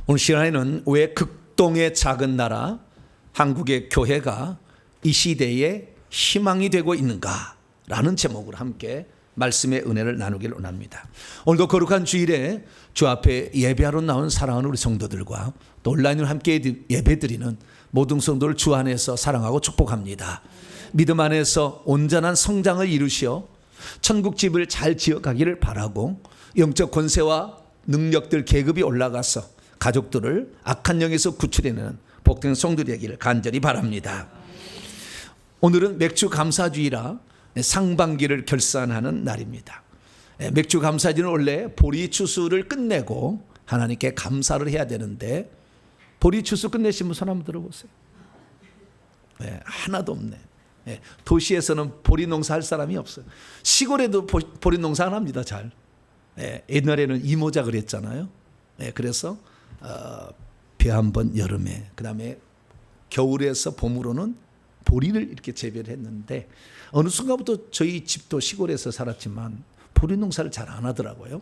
오늘 시간에는 왜 극동의 작은 나라 한국의 교회가 이 시대에 희망이 되고 있는가 라는 제목으로 함께 말씀의 은혜를 나누기를 원합니다. 오늘도 거룩한 주일에 주 앞에 예배하러 나온 사랑하는 우리 성도들과 또 온라인으로 함께 예배드리는 모든 성도를 주 안에서 사랑하고 축복합니다. 믿음 안에서 온전한 성장을 이루시어 천국집을 잘 지어가기를 바라고 영적 권세와 능력들 계급이 올라가서 가족들을 악한 영에서 구출해내는 복된 성도들이 되기를 간절히 바랍니다. 오늘은 맥주 감사주의라 상반기를 결산하는 날입니다. 맥주 감사주의는 원래 보리 추수를 끝내고 하나님께 감사를 해야 되는데 보리 추수 끝내신 분 손 한번 들어보세요. 하나도 없네. 도시에서는 보리 농사할 사람이 없어요. 시골에도 보리 농사 안 합니다. 잘. 옛날에는 이모자 그랬잖아요. 그래서 배 한 번 여름에, 그 다음에 겨울에서 봄으로는 보리를 이렇게 재배를 했는데 어느 순간부터 저희 집도 시골에서 살았지만 보리 농사를 잘 안 하더라고요.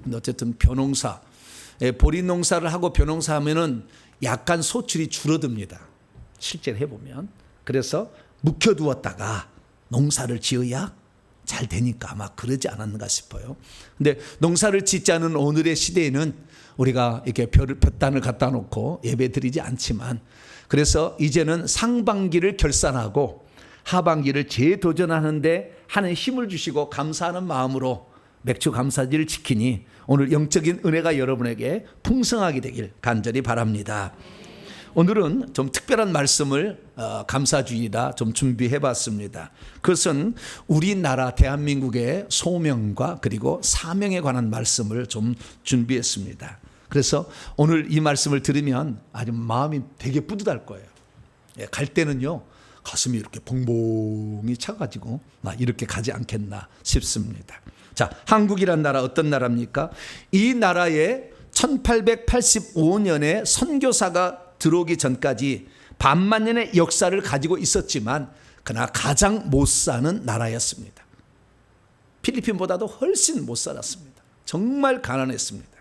근데 어쨌든 벼농사, 보리 농사를 하고 벼농사 하면은 약간 소출이 줄어듭니다. 실제로 해보면. 그래서 묵혀두었다가 농사를 지어야 잘 되니까 아마 그러지 않았는가 싶어요. 근데 농사를 짓지 않은 오늘의 시대에는 우리가 이렇게 볕단을 갖다 놓고 예배 드리지 않지만 그래서 이제는 상반기를 결산하고 하반기를 재도전하는데 하는 힘을 주시고 감사하는 마음으로 맥주 감사지를 지키니 오늘 영적인 은혜가 여러분에게 풍성하게 되길 간절히 바랍니다. 오늘은 좀 특별한 말씀을 감사주의라 좀 준비해 봤습니다. 그것은 우리나라 대한민국의 소명과 그리고 사명에 관한 말씀을 좀 준비했습니다. 그래서 오늘 이 말씀을 들으면 아주 마음이 되게 뿌듯할 거예요. 갈 때는요 가슴이 이렇게 봉봉이 차가지고 나 이렇게 가지 않겠나 싶습니다. 자, 한국이란 나라 어떤 나라입니까? 이 나라에 1885년에 선교사가 들어오기 전까지 반만 년의 역사를 가지고 있었지만 그러나 가장 못 사는 나라였습니다. 필리핀보다도 훨씬 못 살았습니다. 정말 가난했습니다.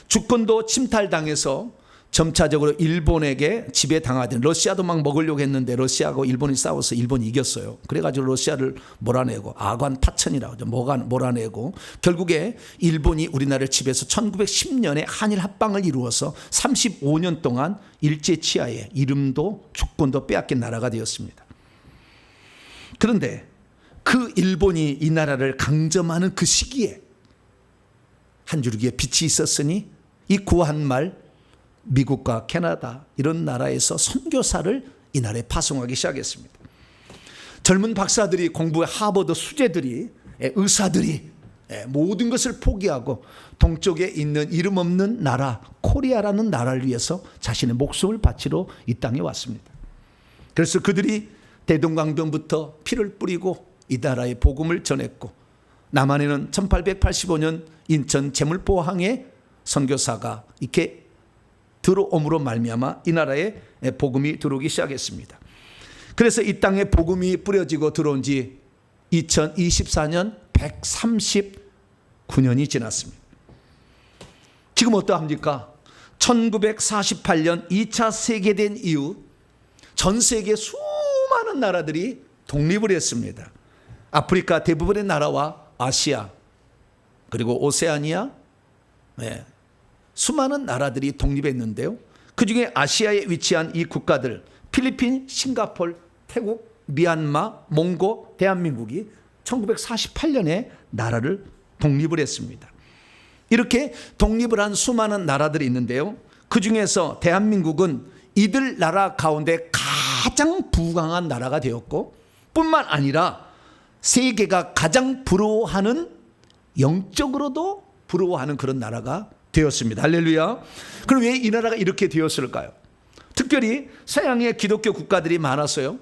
주권도 침탈당해서 점차적으로 일본에게 지배당하던, 러시아도 막 먹으려고 했는데 러시아하고 일본이 싸워서 일본이 이겼어요. 그래가지고 러시아를 몰아내고 아관 파천이라고 하죠. 몰아내고 결국에 일본이 우리나라를 지배해서 1910년에 한일 합방을 이루어서 35년 동안 일제 치하에 이름도 주권도 빼앗긴 나라가 되었습니다. 그런데 그 일본이 이 나라를 강점하는 그 시기에 한 줄기의 빛이 있었으니 이 구한 말 미국과 캐나다 이런 나라에서 선교사를 이 나라에 파송하기 시작했습니다. 젊은 박사들이 공부해 하버드 수재들이 의사들이 모든 것을 포기하고 동쪽에 있는 이름 없는 나라 코리아라는 나라를 위해서 자신의 목숨을 바치러 이 땅에 왔습니다. 그래서 그들이 대동강변부터 피를 뿌리고 이 나라의 복음을 전했고 남한에는 1885년 인천 제물포항에 선교사가 이렇게 들어옴으로 말미암아 이 나라에 복음이 들어오기 시작했습니다. 그래서 이 땅에 복음이 뿌려지고 들어온 지 2024년 139년이 지났습니다. 지금 어떠합니까? 1948년 2차 세계대전 이후 전 세계 수많은 나라들이 독립을 했습니다. 아프리카 대부분의 나라와 아시아 그리고 오세아니아 수많은 나라들이 독립했는데요. 그중에 아시아에 위치한 이 국가들 필리핀, 싱가포르, 태국, 미얀마, 몽고, 대한민국이 1948년에 나라를 독립을 했습니다. 이렇게 독립을 한 수많은 나라들이 있는데요. 그중에서 대한민국은 이들 나라 가운데 가장 부강한 나라가 되었고 뿐만 아니라 세계가 가장 부러워하는 영적으로도 부러워하는 그런 나라가 되었습니다. 할렐루야. 그럼 왜 이 나라가 이렇게 되었을까요? 특별히 서양의 기독교 국가들이 많았어요.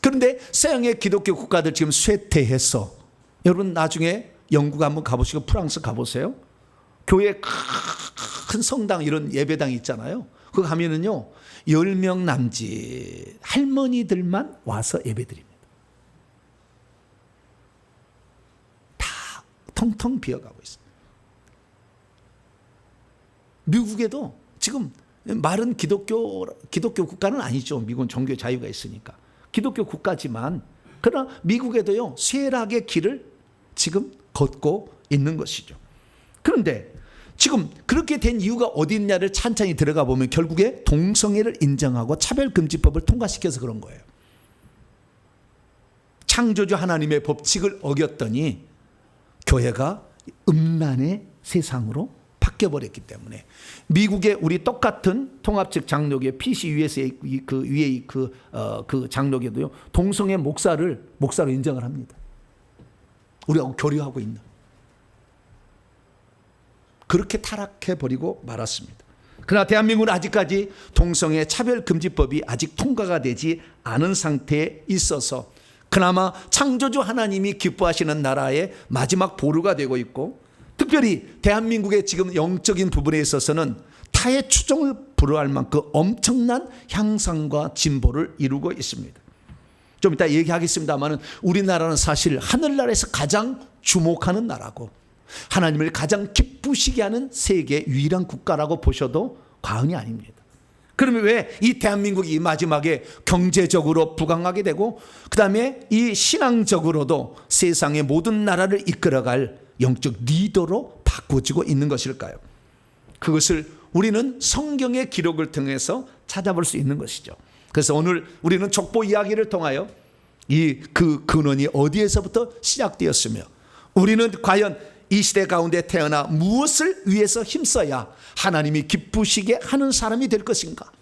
그런데 서양의 기독교 국가들 지금 쇠퇴해서 여러분 나중에 영국 한번 가보시고 프랑스 가보세요. 교회 큰 성당 이런 예배당이 있잖아요. 그거 가면은요 10명 남짓 할머니들만 와서 예배드립니다. 다 텅텅 비어가고 있어요. 미국에도 지금 말은 기독교 국가는 아니죠. 미국은 종교 자유가 있으니까. 기독교 국가지만 그러나 미국에도요, 쇠락의 길을 지금 걷고 있는 것이죠. 그런데 지금 그렇게 된 이유가 어디 있냐를 찬찬히 들어가 보면 결국에 동성애를 인정하고 차별금지법을 통과시켜서 그런 거예요. 창조주 하나님의 법칙을 어겼더니 교회가 음란의 세상으로 바뀌어버렸기 때문에 미국의 우리 똑같은 통합측 장로교 PCUS의 그 위에 그 장로교도요, 동성애 목사로 인정을 합니다. 우리하고 교류하고 있는. 그렇게 타락해버리고 말았습니다. 그러나 대한민국은 아직까지 동성애 차별금지법이 아직 통과가 되지 않은 상태에 있어서 그나마 창조주 하나님이 기뻐하시는 나라의 마지막 보루가 되고 있고, 특별히 대한민국의 지금 영적인 부분에 있어서는 타의 추종을 불허할 만큼 엄청난 향상과 진보를 이루고 있습니다. 좀 이따 얘기하겠습니다만 우리나라는 사실 하늘나라에서 가장 주목하는 나라고 하나님을 가장 기쁘시게 하는 세계 유일한 국가라고 보셔도 과언이 아닙니다. 그러면 왜 이 대한민국이 마지막에 경제적으로 부강하게 되고 그 다음에 이 신앙적으로도 세상의 모든 나라를 이끌어갈 영적 리더로 바꿔지고 있는 것일까요? 그것을 우리는 성경의 기록을 통해서 찾아볼 수 있는 것이죠. 그래서 오늘 우리는 족보 이야기를 통하여 그 근원이 어디에서부터 시작되었으며 우리는 과연 이 시대 가운데 태어나 무엇을 위해서 힘써야 하나님이 기쁘시게 하는 사람이 될 것인가?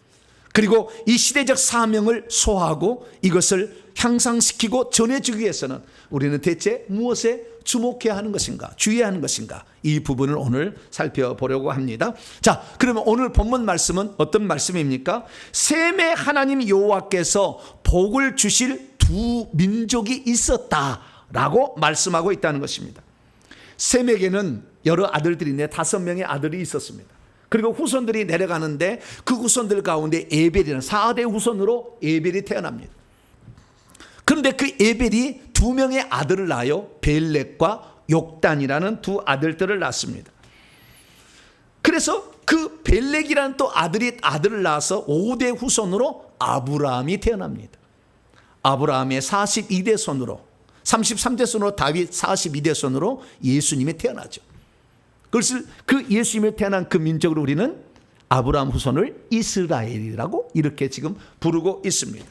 그리고 이 시대적 사명을 소화하고 이것을 향상시키고 전해주기 위해서는 우리는 대체 무엇에 주목해야 하는 것인가? 주의해야 하는 것인가? 이 부분을 오늘 살펴보려고 합니다. 자, 그러면 오늘 본문 말씀은 어떤 말씀입니까? 셈의 하나님 여호와께서 복을 주실 두 민족이 있었다라고 말씀하고 있다는 것입니다. 셈에게는 여러 아들들인데 5명의 아들이 있었습니다. 그리고 후손들이 내려가는데 그 후손들 가운데 에벨이라는 4대 후손으로 에벨이 태어납니다. 그런데 그 에벨이 2명의 아들을 낳아요. 벨렉과 욕단이라는 두 아들들을 낳습니다. 그래서 그 벨렉이라는 또 아들을 낳아서 5대 후손으로 아브라함이 태어납니다. 아브라함의 42대 손으로 33대 손으로 다윗, 42대 손으로 예수님이 태어나죠. 그것을 그 예수님이 태어난 그 민족으로 우리는 아브라함 후손을 이스라엘이라고 이렇게 지금 부르고 있습니다.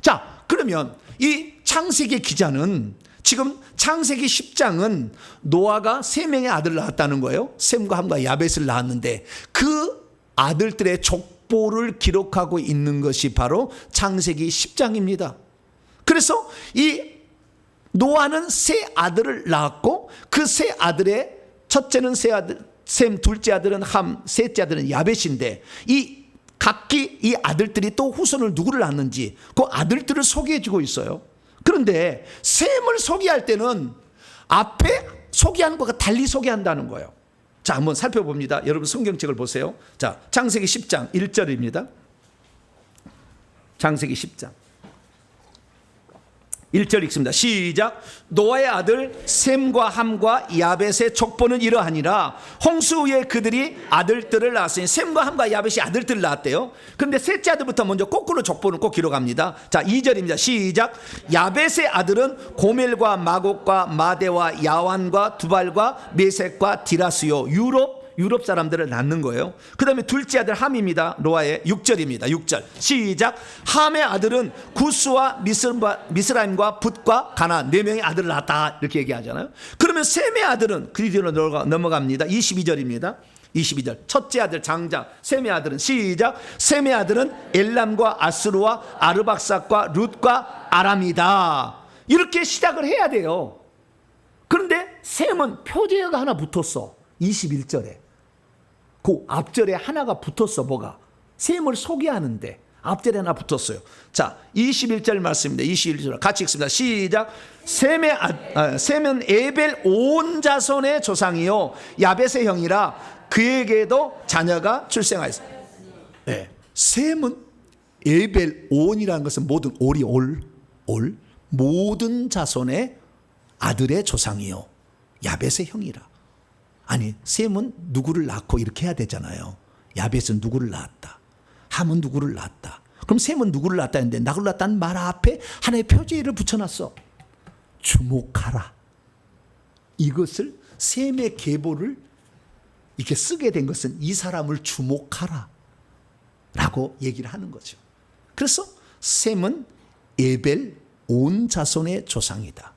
자, 그러면 이 창세기 기자는 지금 창세기 10장은 노아가 3명의 아들을 낳았다는 거예요. 셈과 함과 야벳을 낳았는데 그 아들들의 족보를 기록하고 있는 것이 바로 창세기 10장입니다. 그래서 이 노아는 3 아들을 낳았고 그 3 아들의 첫째는 셈, 둘째 아들은 함, 셋째 아들은 야벳인데 각기 이 아들들이 또 후손을 누구를 낳는지 그 아들들을 소개해 주고 있어요. 그런데 셈을 소개할 때는 앞에 소개하는 것과 달리 소개한다는 거예요. 자, 한번 살펴봅니다. 여러분 성경책을 보세요. 자, 창세기 10장 1절입니다. 창세기 10장 1절 읽습니다. 시작. 노아의 아들 셈과 함과 야벳의 족보는 이러하니라. 홍수 후에 그들이 아들들을 낳았으니 셈과 함과 야벳이 아들들을 낳았대요. 그런데 셋째 아들부터 먼저 거꾸로 족보는 꼭 기록합니다. 자, 2절입니다. 시작. 야벳의 아들은 고멜과 마곡과 마대와 야완과 두발과 메색과 디라스요. 유럽 사람들을 낳는 거예요. 그 다음에 둘째 아들 함입니다. 노아의 6절입니다. 6절 시작. 함의 아들은 구스와 미스라임과 붓과 가나 4명의 아들을 낳았다 이렇게 얘기하잖아요. 그러면 셈의 아들은 그 뒤로 넘어갑니다. 22절입니다. 22절 첫째 아들 장자 셈의 아들은 시작. 셈의 아들은 엘람과 아스루와 아르박삭과 룻과 아람이다. 이렇게 시작을 해야 돼요. 그런데 셈은 표제어가 하나 붙었어. 21절에 그 앞절에 하나가 붙었어. 뭐가? 셈을 소개하는데 앞절에 하나 붙었어요. 자, 21절 말씀입니다. 21절 같이 읽습니다. 시작. 셈은 에벨 온 자손의 조상이요 야벳의 형이라 그에게도 자녀가 출생하였어요. 네. 셈은 에벨 온이라는 것은 모든 올이 올 모든 자손의 아들의 조상이요 야벳의 형이라. 아니, 셈은 누구를 낳고 이렇게 해야 되잖아요. 야벳은 누구를 낳았다. 함은 누구를 낳았다. 그럼 셈은 누구를 낳았다 했는데 누구를 낳았다는 말 앞에 하나의 표제를 붙여놨어. 주목하라. 이것을 셈의 계보를 이렇게 쓰게 된 것은 이 사람을 주목하라 라고 얘기를 하는 거죠. 그래서 셈은 에벨 온 자손의 조상이다.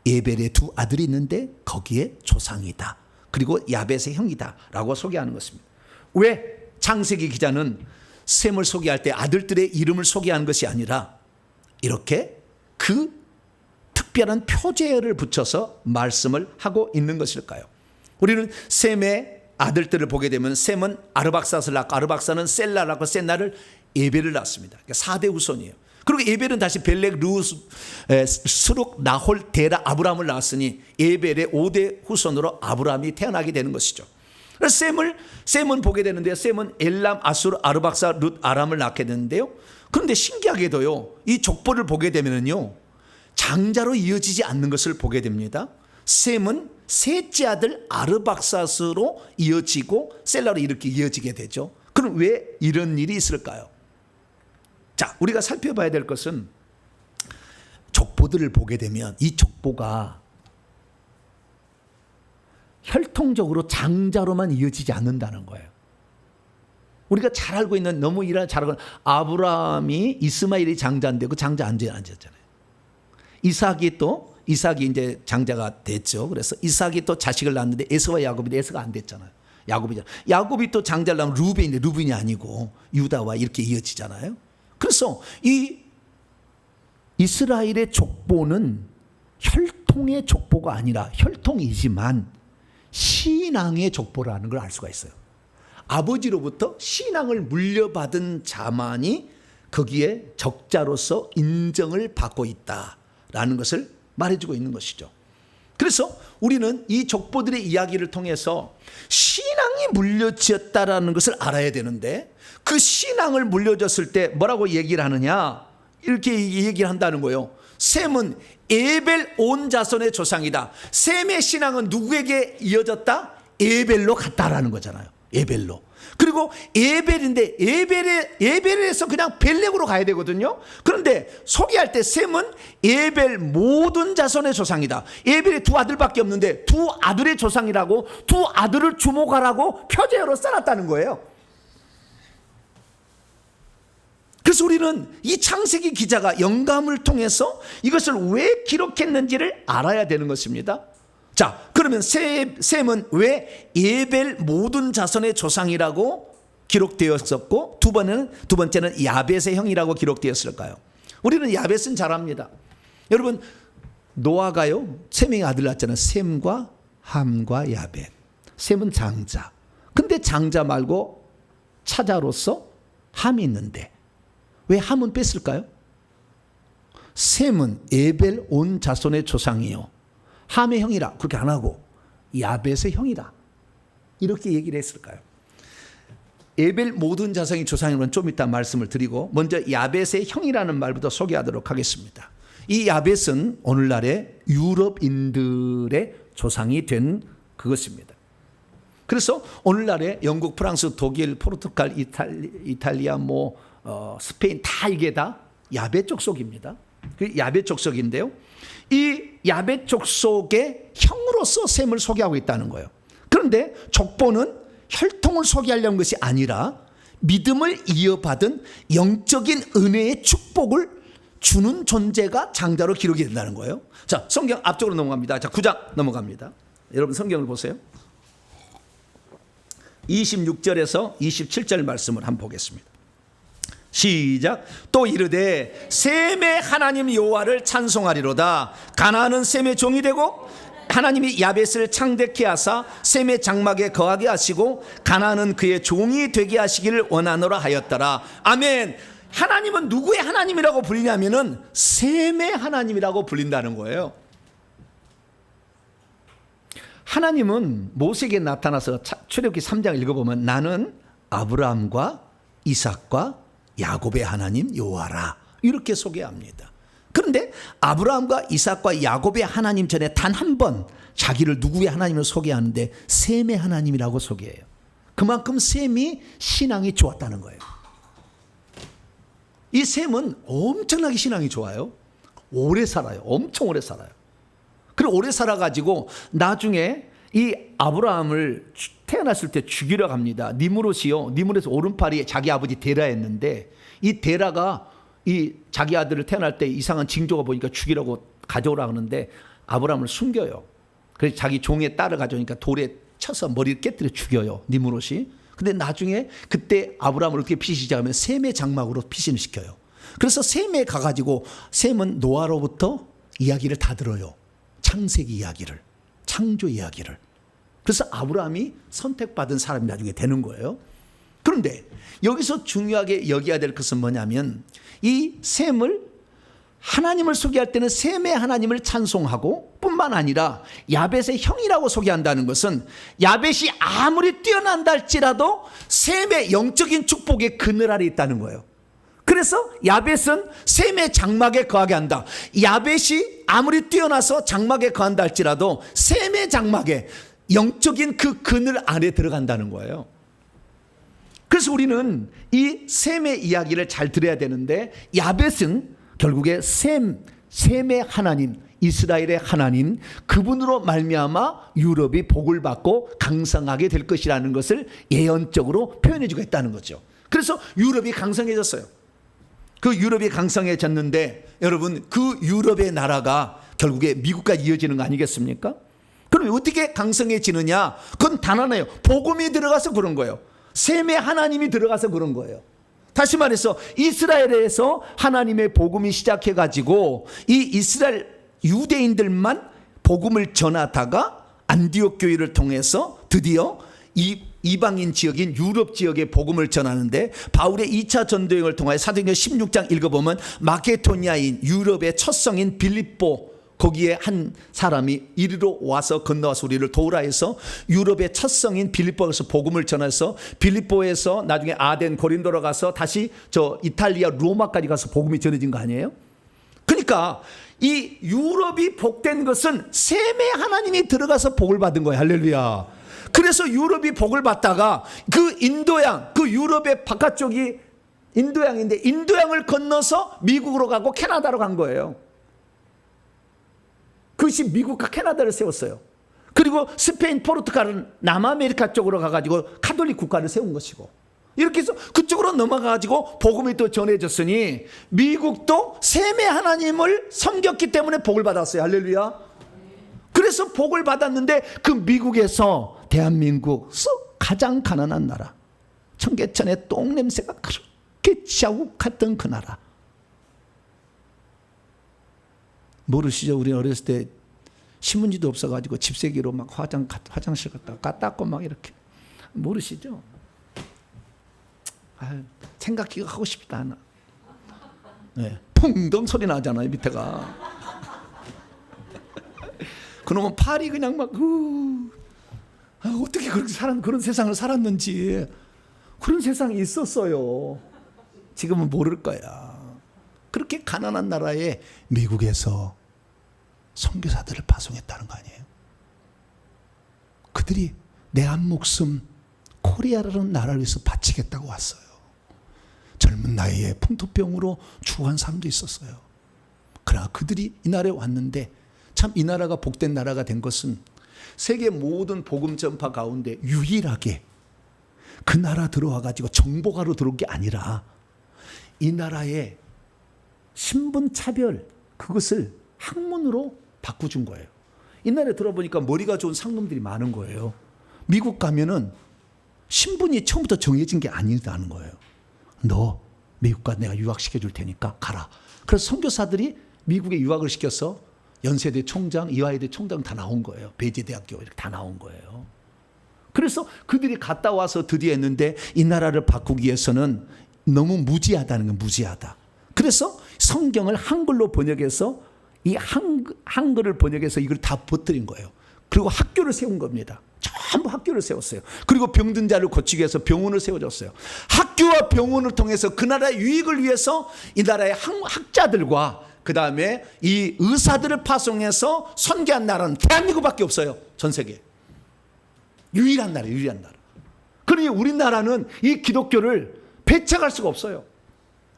에벨의 두 아들이 있는데 거기에 조상이다. 그리고 야벳의 형이다 라고 소개하는 것입니다. 왜 창세기 기자는 셈을 소개할 때 아들들의 이름을 소개하는 것이 아니라 이렇게 그 특별한 표제를 붙여서 말씀을 하고 있는 것일까요? 우리는 셈의 아들들을 보게 되면 셈은 아르박삿을 낳고 아르박삿은 셀라를 낳고 셀라를 에벨을 낳습니다. 그러니까 4대 후손이에요. 그리고 에벨은 다시 벨렉, 루, 스룩, 나홀, 데라, 아브라함을 낳았으니 에벨의 5대 후손으로 아브라함이 태어나게 되는 것이죠. 그래서 셈은 보게 되는데요. 셈은 엘람, 아수르, 아르박사, 룻, 아람을 낳게 되는데요. 그런데 신기하게도요, 이 족보를 보게 되면요, 장자로 이어지지 않는 것을 보게 됩니다. 셈은 셋째 아들 아르박삿으로 이어지고 셀라로 이렇게 이어지게 되죠. 그럼 왜 이런 일이 있을까요? 자, 우리가 살펴봐야 될 것은 족보들을 보게 되면 이 족보가 혈통적으로 장자로만 이어지지 않는다는 거예요. 우리가 잘 알고 있는, 너무 잘 알고 있는 아브라함이 이스마엘이 장자인데 그 장자 안 지었잖아요. 이삭이 이제 장자가 됐죠. 그래서 이삭이 또 자식을 낳았는데 에서와 야곱인데 에서가 안 됐잖아요. 야곱이 또 장자를 낳으면 루벤인데 루벤이 아니고 유다와 이렇게 이어지잖아요. 그래서 이 이스라엘의 족보는 혈통의 족보가 아니라 혈통이지만 신앙의 족보라는 걸 알 수가 있어요. 아버지로부터 신앙을 물려받은 자만이 거기에 적자로서 인정을 받고 있다라는 것을 말해주고 있는 것이죠. 그래서 우리는 이 족보들의 이야기를 통해서 신앙이 물려졌다라는 것을 알아야 되는데, 그 신앙을 물려졌을 때 뭐라고 얘기를 하느냐, 이렇게 얘기를 한다는 거예요. 셈은 에벨 온 자손의 조상이다. 셈의 신앙은 누구에게 이어졌다? 에벨로 갔다라는 거잖아요. 에벨로. 그리고 에벨인데 에벨에서 그냥 벨렉으로 가야 되거든요. 그런데 소개할 때 셈은 에벨 모든 자손의 조상이다. 에벨의 두 아들밖에 없는데 두 아들의 조상이라고, 두 아들을 주목하라고 표제로 써놨다는 거예요. 그래서 우리는 이 창세기 기자가 영감을 통해서 이것을 왜 기록했는지를 알아야 되는 것입니다. 자, 그러면 셈은 왜 에벨 모든 자손의 조상이라고 기록되었었고 두 번째는 야벳의 형이라고 기록되었을까요? 우리는 야벳은 잘 압니다. 여러분, 노아가요, 세 명의 아들 낳았잖아요. 셈과 함과 야벳. 셈은 장자. 근데 장자 말고 차자로서 함이 있는데 왜 함은 뺐을까요? 셈은 에벨 온 자손의 조상이요, 함의 형이라 그렇게 안 하고 야벳의 형이다 이렇게 얘기를 했을까요? 에벨 모든 자손이 조상이면 좀 이따 말씀을 드리고, 먼저 야벳의 형이라는 말부터 소개하도록 하겠습니다. 이 야벳은 오늘날의 유럽인들의 조상이 된 그것입니다. 그래서 오늘날의 영국, 프랑스, 독일, 포르투갈, 이탈리아, 스페인 다 이게 다 야벳 족속입니다. 그 야벳 족속인데요, 이 야벳 족속의 형으로서 셈을 소개하고 있다는 거예요. 그런데 족보는 혈통을 소개하려는 것이 아니라 믿음을 이어받은 영적인 은혜의 축복을 주는 존재가 장자로 기록이 된다는 거예요. 자, 성경 앞쪽으로 넘어갑니다. 자, 9장 넘어갑니다. 여러분 성경을 보세요. 26절에서 27절 말씀을 한번 보겠습니다. 시작. 또 이르되 셈의 하나님 여호와를 찬송하리로다. 가나안은 셈의 종이 되고 하나님이 야벳을 창대케 하사 셈의 장막에 거하게 하시고 가나안은 그의 종이 되게 하시기를 원하노라 하였더라. 아멘. 하나님은 누구의 하나님이라고 불리냐면은 셈의 하나님이라고 불린다는 거예요. 하나님은 모세에게 나타나서 출애굽기 3장 읽어보면 나는 아브라함과 이삭과 야곱의 하나님 여호와라 이렇게 소개합니다. 그런데 아브라함과 이삭과 야곱의 하나님 전에 단 한 번 자기를 누구의 하나님을 소개하는데 셈의 하나님이라고 소개해요. 그만큼 셈이 신앙이 좋았다는 거예요. 이 셈은 엄청나게 신앙이 좋아요. 오래 살아요. 엄청 오래 살아요. 그리고 오래 살아가지고 나중에 이 아브라함을 태어났을 때 죽이러 갑니다. 니므롯이요. 니므롯 오른팔이 자기 아버지 데라였는데 이 데라가 이 자기 아들을 태어날 때 이상한 징조가 보니까 죽이라고 가져오라 하는데 아브라함을 숨겨요. 그래서 자기 종의 딸을 가져오니까 돌에 쳐서 머리를 깨뜨려 죽여요. 니므롯이. 근데 나중에 그때 아브라함을 어떻게 피신을 시작하면 셈의 장막으로 피신을 시켜요. 그래서 셈에 가가지고 셈은 노아로부터 이야기를 다 들어요. 창세기 이야기를, 창조 이야기를. 그래서 아브라함이 선택받은 사람이 나중에 되는 거예요. 그런데 여기서 중요하게 여겨야 될 것은 뭐냐면 이 셈을 하나님을 소개할 때는 셈의 하나님을 찬송하고 뿐만 아니라 야벳의 형이라고 소개한다는 것은 야벳이 아무리 뛰어난다 할지라도 셈의 영적인 축복의 그늘 아래 있다는 거예요. 그래서 야벳은 셈의 장막에 거하게 한다. 야벳이 아무리 뛰어나서 장막에 거한다 할지라도 셈의 장막에 영적인 그 그늘 안에 들어간다는 거예요. 그래서 우리는 이 셈의 이야기를 잘 들어야 되는데 야벳은 결국에 셈의 하나님, 이스라엘의 하나님, 그분으로 말미암아 유럽이 복을 받고 강성하게 될 것이라는 것을 예언적으로 표현해 주고 있다는 거죠. 그래서 유럽이 강성해졌어요. 그 유럽이 강성해졌는데 여러분 그 유럽의 나라가 결국에 미국까지 이어지는 거 아니겠습니까? 그럼 어떻게 강성해지느냐? 그건 단 하나예요. 복음이 들어가서 그런 거예요. 셈의 하나님이 들어가서 그런 거예요. 다시 말해서 이스라엘에서 하나님의 복음이 시작해가지고 이 이스라엘 유대인들만 복음을 전하다가 안디옥 교회를 통해서 드디어 이방인 지역인 유럽 지역에 복음을 전하는데 바울의 2차 전도여행을 통하여 사도행전 16장 읽어보면 마케도니아인 유럽의 첫 성인 빌립보 거기에 한 사람이 이리로 와서 건너와서 우리를 도우라 해서 유럽의 첫 성인 빌립보에서 복음을 전해서 빌립보에서 나중에 아덴 고린도로 가서 다시 저 이탈리아 로마까지 가서 복음이 전해진 거 아니에요? 그러니까 이 유럽이 복된 것은 셈의 하나님이 들어가서 복을 받은 거예요. 할렐루야. 그래서 유럽이 복을 받다가 그 인도양, 그 유럽의 바깥쪽이 인도양인데 인도양을 건너서 미국으로 가고 캐나다로 간 거예요. 그것이 미국과 캐나다를 세웠어요. 그리고 스페인, 포르투갈은 남아메리카 쪽으로 가가지고 카톨릭 국가를 세운 것이고 이렇게 해서 그쪽으로 넘어가가지고 복음이 또 전해졌으니 미국도 셈의 하나님을 섬겼기 때문에 복을 받았어요. 할렐루야. 그래서 복을 받았는데 그 미국에서 대한민국 가장 가난한 나라, 청계천의 똥냄새가 그렇게 자욱했던 그 나라. 모르시죠? 우리 어렸을 때 신문지도 없어가지고 집세기로 막 화장실 갔다 닦고 막 이렇게. 모르시죠? 생각기가 하고 싶다 나. 네. 퐁덩 소리 나잖아요 밑에가. 그놈은 팔이 그냥 막 어떻게 그렇게 그런 세상을 살았는지. 그런 세상이 있었어요. 지금은 모를 거야. 그렇게 가난한 나라에 미국에서 선교사들을 파송했다는 거 아니에요? 그들이 내 한 목숨 코리아라는 나라를 위해서 바치겠다고 왔어요. 젊은 나이에 풍토병으로 죽어간 사람도 있었어요. 그러나 그들이 이 나라에 왔는데 참 이 나라가 복된 나라가 된 것은 세계 모든 복음 전파 가운데 유일하게 그 나라 들어와 가지고 정복하러 들어온 게 아니라 이 나라의 신분 차별 그것을 학문으로 바꿔준 거예요. 이 나라에 들어보니까 머리가 좋은 상놈들이 많은 거예요. 미국 가면은 신분이 처음부터 정해진 게 아니라는 거예요. 너 미국 가 내가 유학시켜 줄 테니까 가라. 그래서 선교사들이 미국에 유학을 시켜서 연세대 총장, 이화여대 총장 다 나온 거예요. 베이제대학교 이렇게 다 나온 거예요. 그래서 그들이 갔다 와서 드디어 했는데 이 나라를 바꾸기 위해서는 너무 무지하다는 건 무지하다. 그래서 성경을 한글로 번역해서 이 한글을 번역해서 이걸 다 퍼뜨린 거예요. 그리고 학교를 세운 겁니다. 전부 학교를 세웠어요. 그리고 병든 자를 고치기 위해서 병원을 세워줬어요. 학교와 병원을 통해서 그 나라의 유익을 위해서 이 나라의 학자들과 그 다음에 이 의사들을 파송해서 선교한 나라는 대한민국밖에 없어요. 전 세계. 유일한 나라, 유일한 나라. 그러니 우리나라는 이 기독교를 배척할 수가 없어요.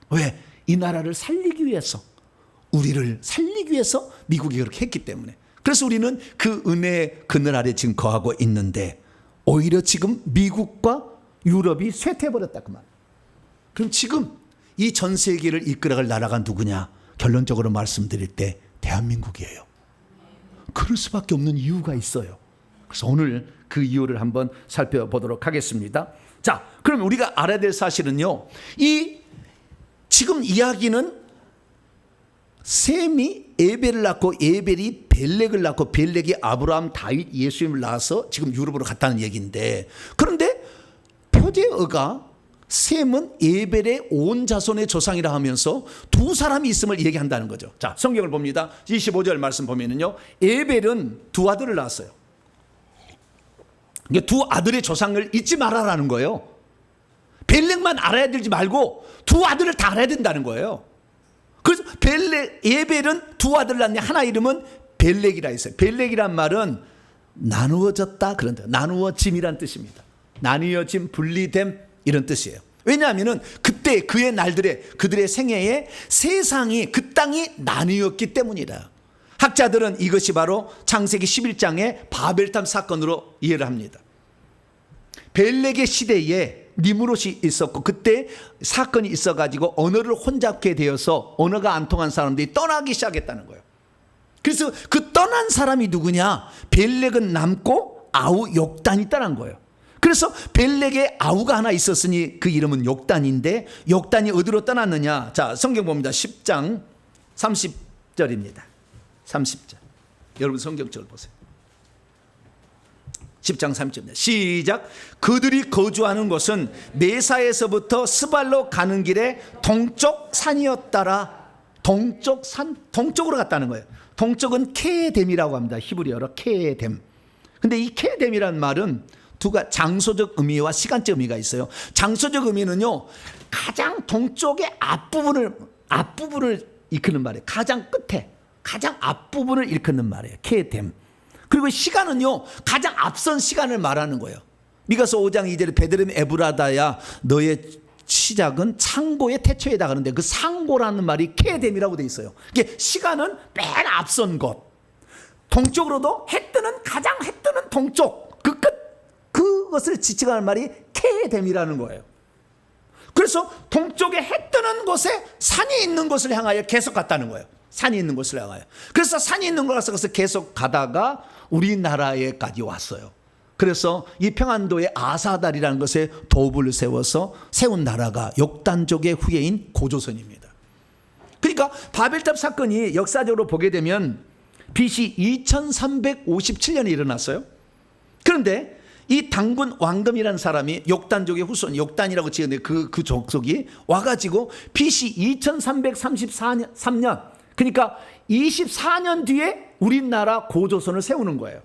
왜? 이 나라를 살리기 위해서, 우리를 살리기 위해서 미국이 그렇게 했기 때문에. 그래서 우리는 그 은혜의 그늘 아래 지금 거하고 있는데, 오히려 지금 미국과 유럽이 쇠퇴해버렸다 그 말. 그럼 지금 이 전 세계를 이끌어갈 나라가 누구냐? 결론적으로 말씀드릴 때 대한민국이에요. 그럴 수밖에 없는 이유가 있어요. 그래서 오늘 그 이유를 한번 살펴보도록 하겠습니다. 자, 그럼 우리가 알아야 될 사실은요, 이 지금 이야기는 셈이 에벨을 낳고 에벨이 벨렉을 낳고 벨렉이 아브라함, 다윗, 예수님을 낳아서 지금 유럽으로 갔다는 얘기인데, 그런데 표제어가 셈은 에벨의 온 자손의 조상이라 하면서 두 사람이 있음을 얘기한다는 거죠. 자, 성경을 봅니다. 25절 말씀 보면은요, 에벨은 두 아들을 낳았어요. 두 아들의 조상을 잊지 말아라는 거예요. 벨렉만 알아야 되지 말고 두 아들을 다 알아야 된다는 거예요. 그래서 에벨은 두 아들을 낳는데 하나 이름은 벨렉이라 했어요. 벨렉이란 말은 나누어졌다 그런 뜻, 나누어짐이란 뜻입니다. 나누어짐, 분리됨 이런 뜻이에요. 왜냐하면 그때 그의 날들에, 그들의 생애에 세상이, 그 땅이 나뉘었기 때문이다. 학자들은 이것이 바로 창세기 11장의 바벨탑 사건으로 이해를 합니다. 벨렉의 시대에 니므롯이 있었고, 그때 사건이 있어가지고 언어를 혼잡게 되어서 언어가 안 통한 사람들이 떠나기 시작했다는 거예요. 그래서 그 떠난 사람이 누구냐? 벨렉은 남고 아우 욕단이 떠난 거예요. 그래서 벨렉에 아우가 하나 있었으니 그 이름은 욕단인데, 욕단이 어디로 떠났느냐? 자, 성경 봅니다. 10장 30절입니다. 30절. 여러분 성경책을 보세요. 10장 30절 시작. 그들이 거주하는 곳은 메사에서부터 스발로 가는 길에 동쪽 산이었더라. 동쪽 산, 동쪽으로 갔다는 거예요. 동쪽은 케뎀이라고 합니다. 히브리어로 케뎀. 근데 이 케뎀이라는 말은 장소적 의미와 시간적 의미가 있어요. 장소적 의미는요, 가장 동쪽의 앞부분을 일컫는 말이에요. 가장 끝에, 가장 앞부분을 일컫는 말이에요. 케뎀. 그리고 시간은요, 가장 앞선 시간을 말하는 거예요. 미가서 5장 2절에 베들레헴 에브라다야 너의 시작은 창고의 태초에다 가는데, 그 상고라는 말이 케뎀이라고 돼 있어요. 이게 시간은 맨 앞선 곳. 동쪽으로도 가장 해 뜨는 동쪽, 그 끝, 그것을 지칭하는 말이 케뎀이라는 거예요. 그래서 동쪽에 해 뜨는 곳에 산이 있는 곳을 향하여 계속 갔다는 거예요. 산이 있는 곳을 향하여. 그래서 산이 있는 곳에서 계속 가다가 우리나라에까지 왔어요. 그래서 이 평안도의 아사달이라는 것에 도읍을 세워서 세운 나라가 욕단족의 후예인 고조선입니다. 그러니까 바벨탑 사건이 역사적으로 보게 되면 BC 2357년에 일어났어요. 그런데 이 당군 왕금이라는 사람이 욕단족의 후손, 욕단이라고 지었는데 그 족속이 와가지고 BC 2333년, 그러니까 24년 뒤에 우리나라 고조선을 세우는 거예요.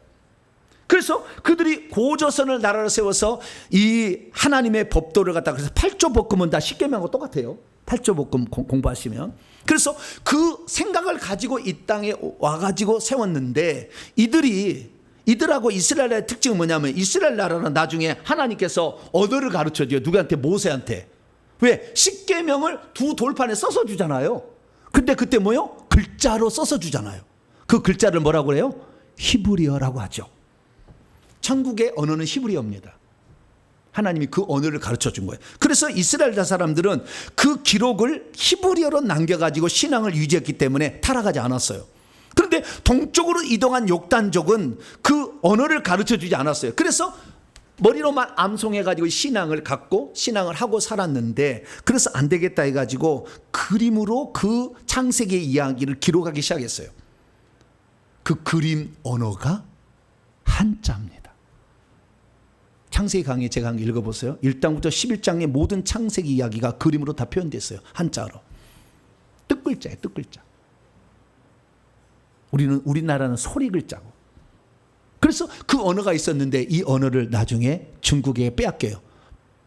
그래서 그들이 고조선을 나라를 세워서 이 하나님의 법도를 갖다가, 그래서 8조 법금은 다 십계명하고 똑같아요. 8조 법금 공부하시면. 그래서 그 생각을 가지고 이 땅에 와가지고 세웠는데, 이들하고 이스라엘의 특징은 뭐냐면, 이스라엘 나라는 나중에 하나님께서 언어를 가르쳐줘요. 누구한테? 모세한테. 왜? 십계명을 두 돌판에 써서 주잖아요. 근데 그때 뭐요? 글자로 써서 주잖아요. 그 글자를 뭐라고 해요? 히브리어라고 하죠. 천국의 언어는 히브리어입니다. 하나님이 그 언어를 가르쳐 준 거예요. 그래서 이스라엘 사람들은 그 기록을 히브리어로 남겨가지고 신앙을 유지했기 때문에 타락하지 않았어요. 그런데 동쪽으로 이동한 욕단족은 그 언어를 가르쳐 주지 않았어요. 그래서 머리로만 암송해가지고 신앙을 갖고 신앙을 하고 살았는데, 그래서 안 되겠다 해가지고 그림으로 그 창세기의 이야기를 기록하기 시작했어요. 그 그림 언어가 한자입니다. 창세기 강의 제가 한번 읽어보세요. 1장부터 11장의 모든 창세기 이야기가 그림으로 다 표현됐어요. 한자로. 뜻글자예요. 뜻글자. 우리나라는 소리 글자고. 그래서 그 언어가 있었는데 이 언어를 나중에 중국에 빼앗겨요.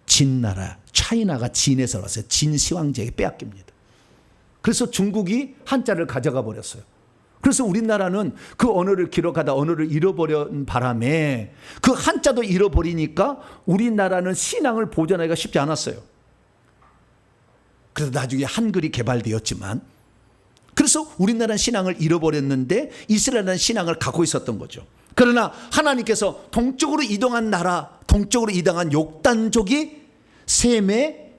진나라, 차이나가 진에서 왔어요. 진 시황제에게 빼앗깁니다. 그래서 중국이 한자를 가져가 버렸어요. 그래서 우리나라는 그 언어를 기록하다 언어를 잃어버린 바람에 그 한자도 잃어버리니까 우리나라는 신앙을 보존하기가 쉽지 않았어요. 그래서 나중에 한글이 개발되었지만, 그래서 우리나라는 신앙을 잃어버렸는데 이스라엘은 신앙을 갖고 있었던 거죠. 그러나 하나님께서 동쪽으로 이동한 나라, 동쪽으로 이동한 욕단족이 셈의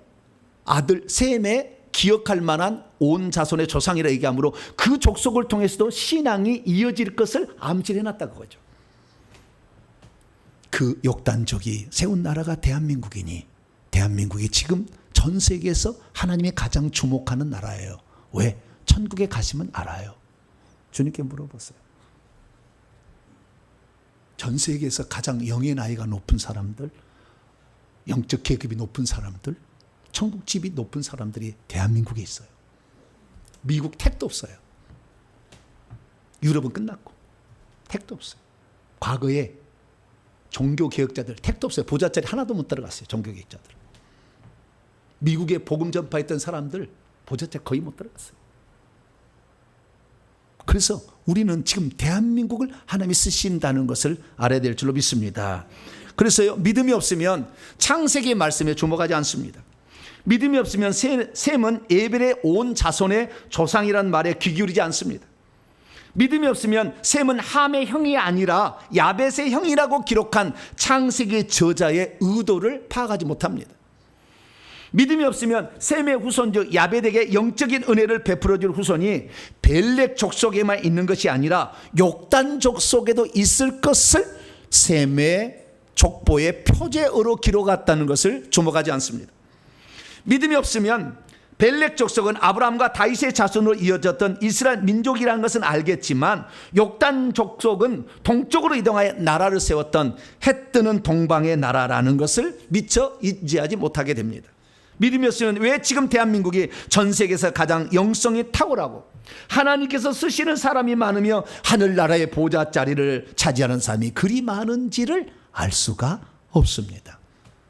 아들, 셈의 기억할 만한 온 자손의 조상이라 얘기하므로 그 족속을 통해서도 신앙이 이어질 것을 암시해 놨다는 거죠. 그 욕단족이 세운 나라가 대한민국이니, 대한민국이 지금 전 세계에서 하나님이 가장 주목하는 나라예요. 왜? 천국에 가시면 알아요. 주님께 물어보세요. 전 세계에서 가장 영의 나이가 높은 사람들, 영적 계급이 높은 사람들, 천국집이 높은 사람들이 대한민국에 있어요. 미국 택도 없어요. 유럽은 끝났고 택도 없어요. 과거에 종교개혁자들 택도 없어요. 보좌자리 하나도 못 들어갔어요. 종교개혁자들. 미국에 복음 전파했던 사람들 보좌자리 거의 못 들어갔어요. 그래서 우리는 지금 대한민국을 하나님이 쓰신다는 것을 알아야 될 줄로 믿습니다. 그래서요, 믿음이 없으면 창세기의 말씀에 주목하지 않습니다. 믿음이 없으면 셈은 에벨의 온 자손의 조상이라는 말에 귀 기울이지 않습니다. 믿음이 없으면 셈은 함의 형이 아니라 야벳의 형이라고 기록한 창세기 저자의 의도를 파악하지 못합니다. 믿음이 없으면 셈의 후손 즉 야벳에게 영적인 은혜를 베풀어줄 후손이 벨렉 족속에만 있는 것이 아니라 욕단 족속에도 있을 것을 셈의 족보의 표제어로 기록했다는 것을 주목하지 않습니다. 믿음이 없으면 벨렉 족속은 아브라함과 다윗의 자손으로 이어졌던 이스라엘 민족이라는 것은 알겠지만 욕단 족속은 동쪽으로 이동하여 나라를 세웠던 해 뜨는 동방의 나라라는 것을 미처 인지하지 못하게 됩니다. 믿음이 없으면 왜 지금 대한민국이 전 세계에서 가장 영성이 탁월하고 하나님께서 쓰시는 사람이 많으며 하늘나라의 보좌 자리를 차지하는 사람이 그리 많은지를 알 수가 없습니다.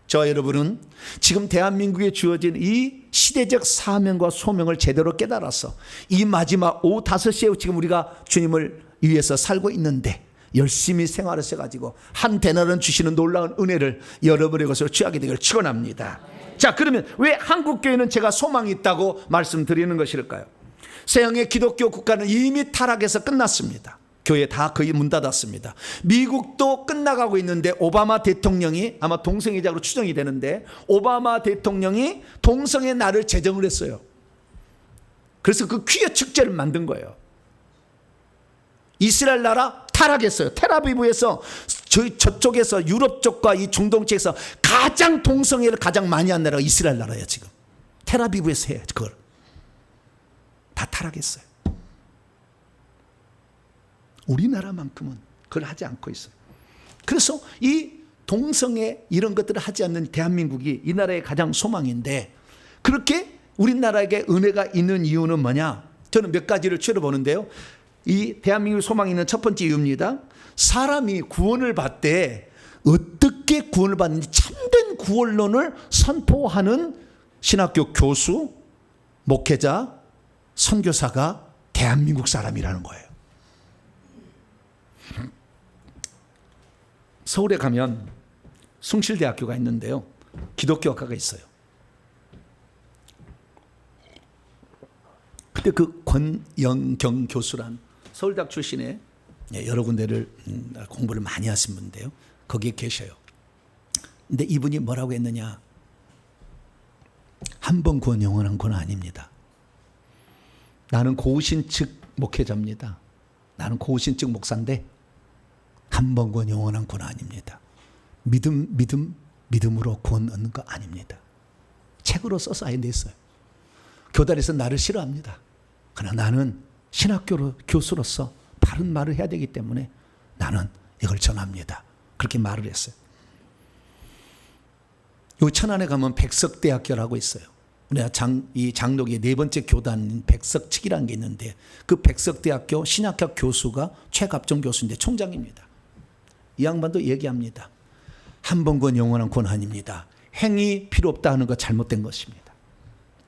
저와 여러분은 지금 대한민국에 주어진 이 시대적 사명과 소명을 제대로 깨달아서 이 마지막 오후 5시에 지금 우리가 주님을 위해서 살고 있는데 열심히 생활하셔가지고 한 대나는 주시는 놀라운 은혜를 여러분의 것으로 취하게 되기를 축원합니다. 자, 그러면 왜 한국교회는 제가 소망이 있다고 말씀드리는 것일까요? 서양의 기독교 국가는 이미 타락해서 끝났습니다. 교회 다 거의 문 닫았습니다. 미국도 끝나가고 있는데 오바마 대통령이 아마 동성애자로 추정이 되는데 오바마 대통령이 동성애 날을 제정을 했어요. 그래서 그 퀴어 축제를 만든 거예요. 이스라엘 나라 타락했어요. 텔아비브에서 저쪽에서 유럽 쪽과 이 중동 쪽에서 가장 동성애를 가장 많이 한 나라가 이스라엘 나라예요. 지금 텔아비브에서 해요. 그걸 다 타락했어요. 우리나라만큼은 그걸 하지 않고 있어요. 그래서 이 동성애 이런 것들을 하지 않는 대한민국이 이 나라의 가장 소망인데 그렇게 우리나라에게 은혜가 있는 이유는 뭐냐? 저는 몇 가지를 추려보는데요. 이 대한민국의 소망이 있는 첫 번째 이유입니다. 사람이 구원을 받되 어떻게 구원을 받는지 참된 구원론을 선포하는 신학교 교수, 목회자, 선교사가 대한민국 사람이라는 거예요. 서울에 가면 숭실대학교가 있는데요. 기독교학과가 있어요. 그때 그 권영경 교수란 서울대학 출신의 여러 군데를 공부를 많이 하신 분인데요. 거기에 계셔요. 근데 이분이 뭐라고 했느냐? 한 번 구원 영원한 구원 아닙니다. 나는 고우신측 목회자입니다. 나는 고우신측 목사인데 한 번 구원 영원한 구원 아닙니다. 믿음으로 구원 얻는 거 아닙니다. 책으로 써서 아예 냈어요. 교단에서 나를 싫어합니다. 그러나 나는 신학교 교수로서 바른 말을 해야 되기 때문에 나는 이걸 전합니다. 그렇게 말을 했어요. 요 천안에 가면 백석대학교라고 있어요. 우리가 이 장로교의 네 번째 교단인 백석측이라는 게 있는데 그 백석대학교 신학학 교수가 최갑종 교수인데 총장입니다. 이 양반도 얘기합니다. 한 번 구원 영원한 구원 아닙니다. 행위 필요 없다 하는 거 잘못된 것입니다.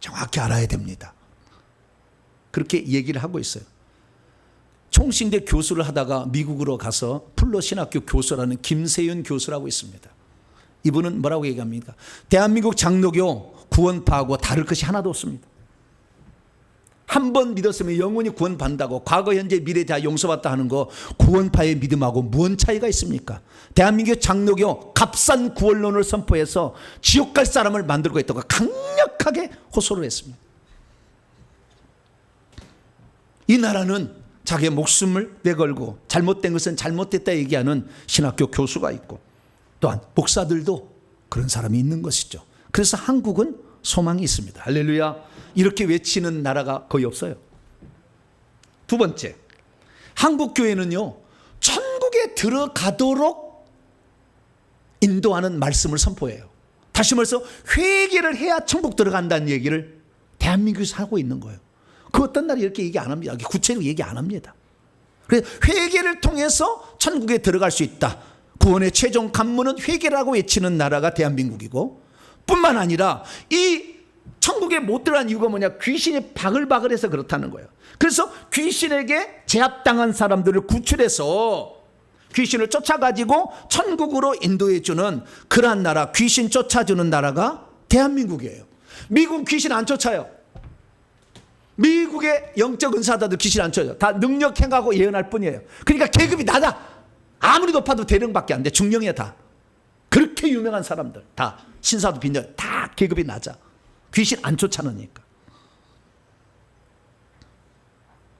정확히 알아야 됩니다. 그렇게 얘기를 하고 있어요. 총신대 교수를 하다가 미국으로 가서 플러 신학교 교수라는 김세윤 교수라고 있습니다. 이분은 뭐라고 얘기합니까? 대한민국 장로교 구원파하고 다를 것이 하나도 없습니다. 한 번 믿었으면 영원히 구원받는다고, 과거 현재 미래 다 용서받다 하는 거 구원파의 믿음하고 무슨 차이가 있습니까? 대한민국 장로교 값싼 구원론을 선포해서 지옥 갈 사람을 만들고 있다고 강력하게 호소를 했습니다. 이 나라는 자기의 목숨을 내걸고 잘못된 것은 잘못됐다 얘기하는 신학교 교수가 있고, 또한 목사들도 그런 사람이 있는 것이죠. 그래서 한국은 소망이 있습니다. 할렐루야. 이렇게 외치는 나라가 거의 없어요. 두 번째, 한국 교회는요, 천국에 들어가도록 인도하는 말씀을 선포해요. 다시 말해서 회개를 해야 천국 들어간다는 얘기를 대한민국에서 하고 있는 거예요. 그 어떤 날이 이렇게 얘기 안 합니다. 구체적으로 얘기 안 합니다. 그래서 회개를 통해서 천국에 들어갈 수 있다. 구원의 최종 관문은 회개라고 외치는 나라가 대한민국이고, 뿐만 아니라 이 천국에 못 들어간 이유가 뭐냐? 귀신이 바글바글해서 그렇다는 거예요. 그래서 귀신에게 제압당한 사람들을 구출해서 귀신을 쫓아가지고 천국으로 인도해주는 그러한 나라, 귀신 쫓아주는 나라가 대한민국이에요. 미국 귀신 안 쫓아요. 미국의 영적 은사자들 귀신 안 쫓아요. 다 능력 행하고 예언할 뿐이에요. 그러니까 계급이 낮아. 아무리 높아도 대령밖에 안 돼. 중령이야 다. 그렇게 유명한 사람들 다 신사도 빈정 다 계급이 낮아. 귀신 안 쫓아내니까.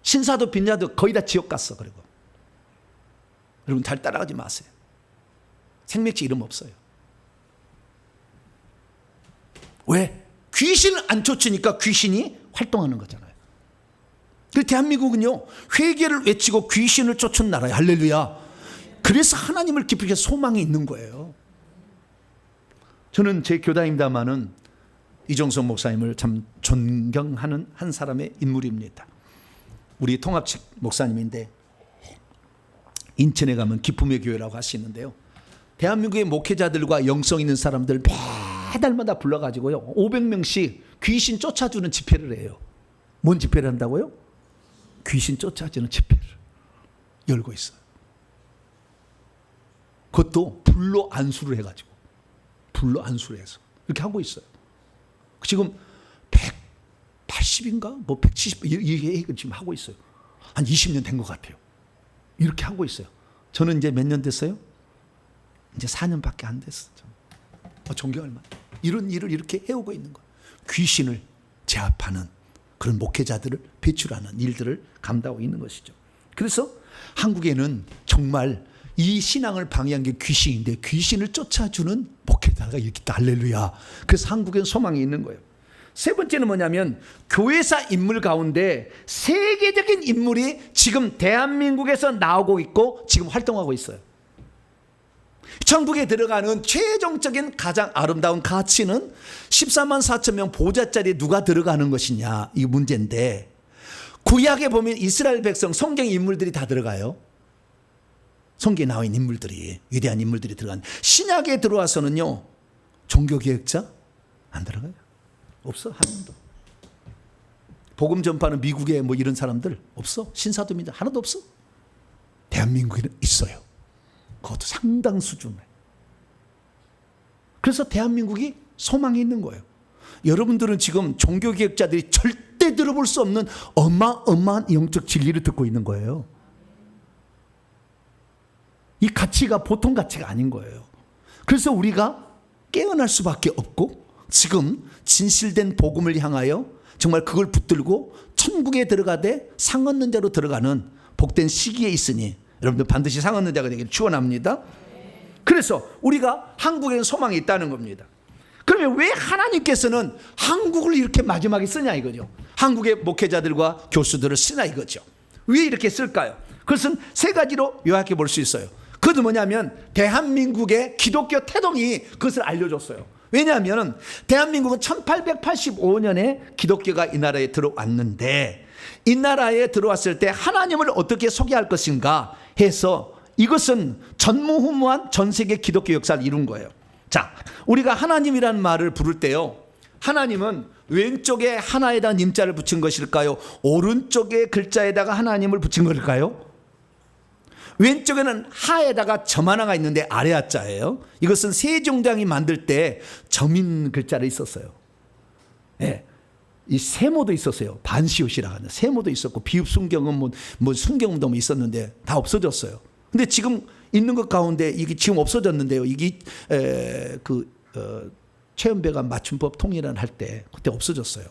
신사도 빈자도 거의 다 지옥 갔어. 그리고 여러분 잘 따라가지 마세요. 생명체 이름 없어요. 왜? 귀신을 안 쫓으니까 귀신이 활동하는 거잖아요. 그 대한민국은요, 회개를 외치고 귀신을 쫓은 나라예요. 할렐루야. 그래서 하나님을 깊이 소망이 있는 거예요. 저는 제 교단입니다마는 이종석 목사님을 참 존경하는 한 사람의 인물입니다. 우리 통합측 목사님인데 인천에 가면 기쁨의 교회라고 하시는데요. 대한민국의 목회자들과 영성 있는 사람들 매달마다 불러가지고요, 500명씩 귀신 쫓아주는 집회를 해요. 뭔 집회를 한다고요? 귀신 쫓아주는 집회를 열고 있어요. 그것도 불로 안수를 해가지고, 불로 안수를 해서 이렇게 하고 있어요. 지금 180인가 뭐 170 이게 지금 하고 있어요. 한 20년 된 것 같아요. 이렇게 하고 있어요. 저는 이제 몇 년 됐어요? 이제 4년밖에 안 됐어요. 존경할 만. 이런 일을 이렇게 해오고 있는 거예요. 귀신을 제압하는 그런 목회자들을 배출하는 일들을 감당하고 있는 것이죠. 그래서 한국에는 정말 이 신앙을 방해한 게 귀신인데 귀신을 쫓아주는 목회자가 이렇게 있다. 할렐루야. 그래서 한국엔 소망이 있는 거예요. 세 번째는 뭐냐면 교회사 인물 가운데 세계적인 인물이 지금 대한민국에서 나오고 있고 지금 활동하고 있어요. 천국에 들어가는 최종적인 가장 아름다운 가치는 14만 4천 명 보좌 자리에 누가 들어가는 것이냐, 이 문제인데, 구약에 보면 이스라엘 백성 성경 인물들이 다 들어가요. 성경에 나와 있는 인물들이, 위대한 인물들이 들어간. 신약에 들어와서는요, 종교개혁자 안 들어가요. 없어. 한 명도. 복음 전파는 미국에 뭐 이런 사람들 없어. 신사도입니다. 하나도 없어. 대한민국에는 있어요. 그것도 상당 수준에. 그래서 대한민국이 소망이 있는 거예요. 여러분들은 지금 종교개혁자들이 절대 들어볼 수 없는 어마어마한 영적 진리를 듣고 있는 거예요. 이 가치가 보통 가치가 아닌 거예요. 그래서 우리가 깨어날 수밖에 없고, 지금 진실된 복음을 향하여 정말 그걸 붙들고 천국에 들어가되 상 얻는 자로 들어가는 복된 시기에 있으니 여러분들 반드시 상 얻는 자가 되기를 축원합니다. 그래서 우리가 한국에는 소망이 있다는 겁니다. 그러면 왜 하나님께서는 한국을 이렇게 마지막에 쓰냐 이거죠. 한국의 목회자들과 교수들을 쓰냐 이거죠. 왜 이렇게 쓸까요? 그것은 세 가지로 요약해 볼 수 있어요. 그것은 뭐냐면 대한민국의 기독교 태동이 그것을 알려줬어요. 왜냐하면 대한민국은 1885년에 기독교가 이 나라에 들어왔는데, 이 나라에 들어왔을 때 하나님을 어떻게 소개할 것인가 해서 이것은 전무후무한 전 세계 기독교 역사를 이룬 거예요. 자, 우리가 하나님이라는 말을 부를 때요, 하나님은 왼쪽에 하나에다 님자를 붙인 것일까요? 오른쪽에 글자에다가 하나님을 붙인 것일까요? 왼쪽에는 하에다가 점 하나가 있는데 아래 하자예요. 이것은 세종대왕이 만들 때 점인 글자를 있었어요. 예. 이 세모도 있었어요. 반시옷이라고 하는 세모도 있었고 비읍순경은 뭐 순경도 있었는데 다 없어졌어요. 근데 지금 있는 것 가운데 이게 지금 없어졌는데요. 이게 최연배가 맞춤법 통일을 할 때 그때 없어졌어요.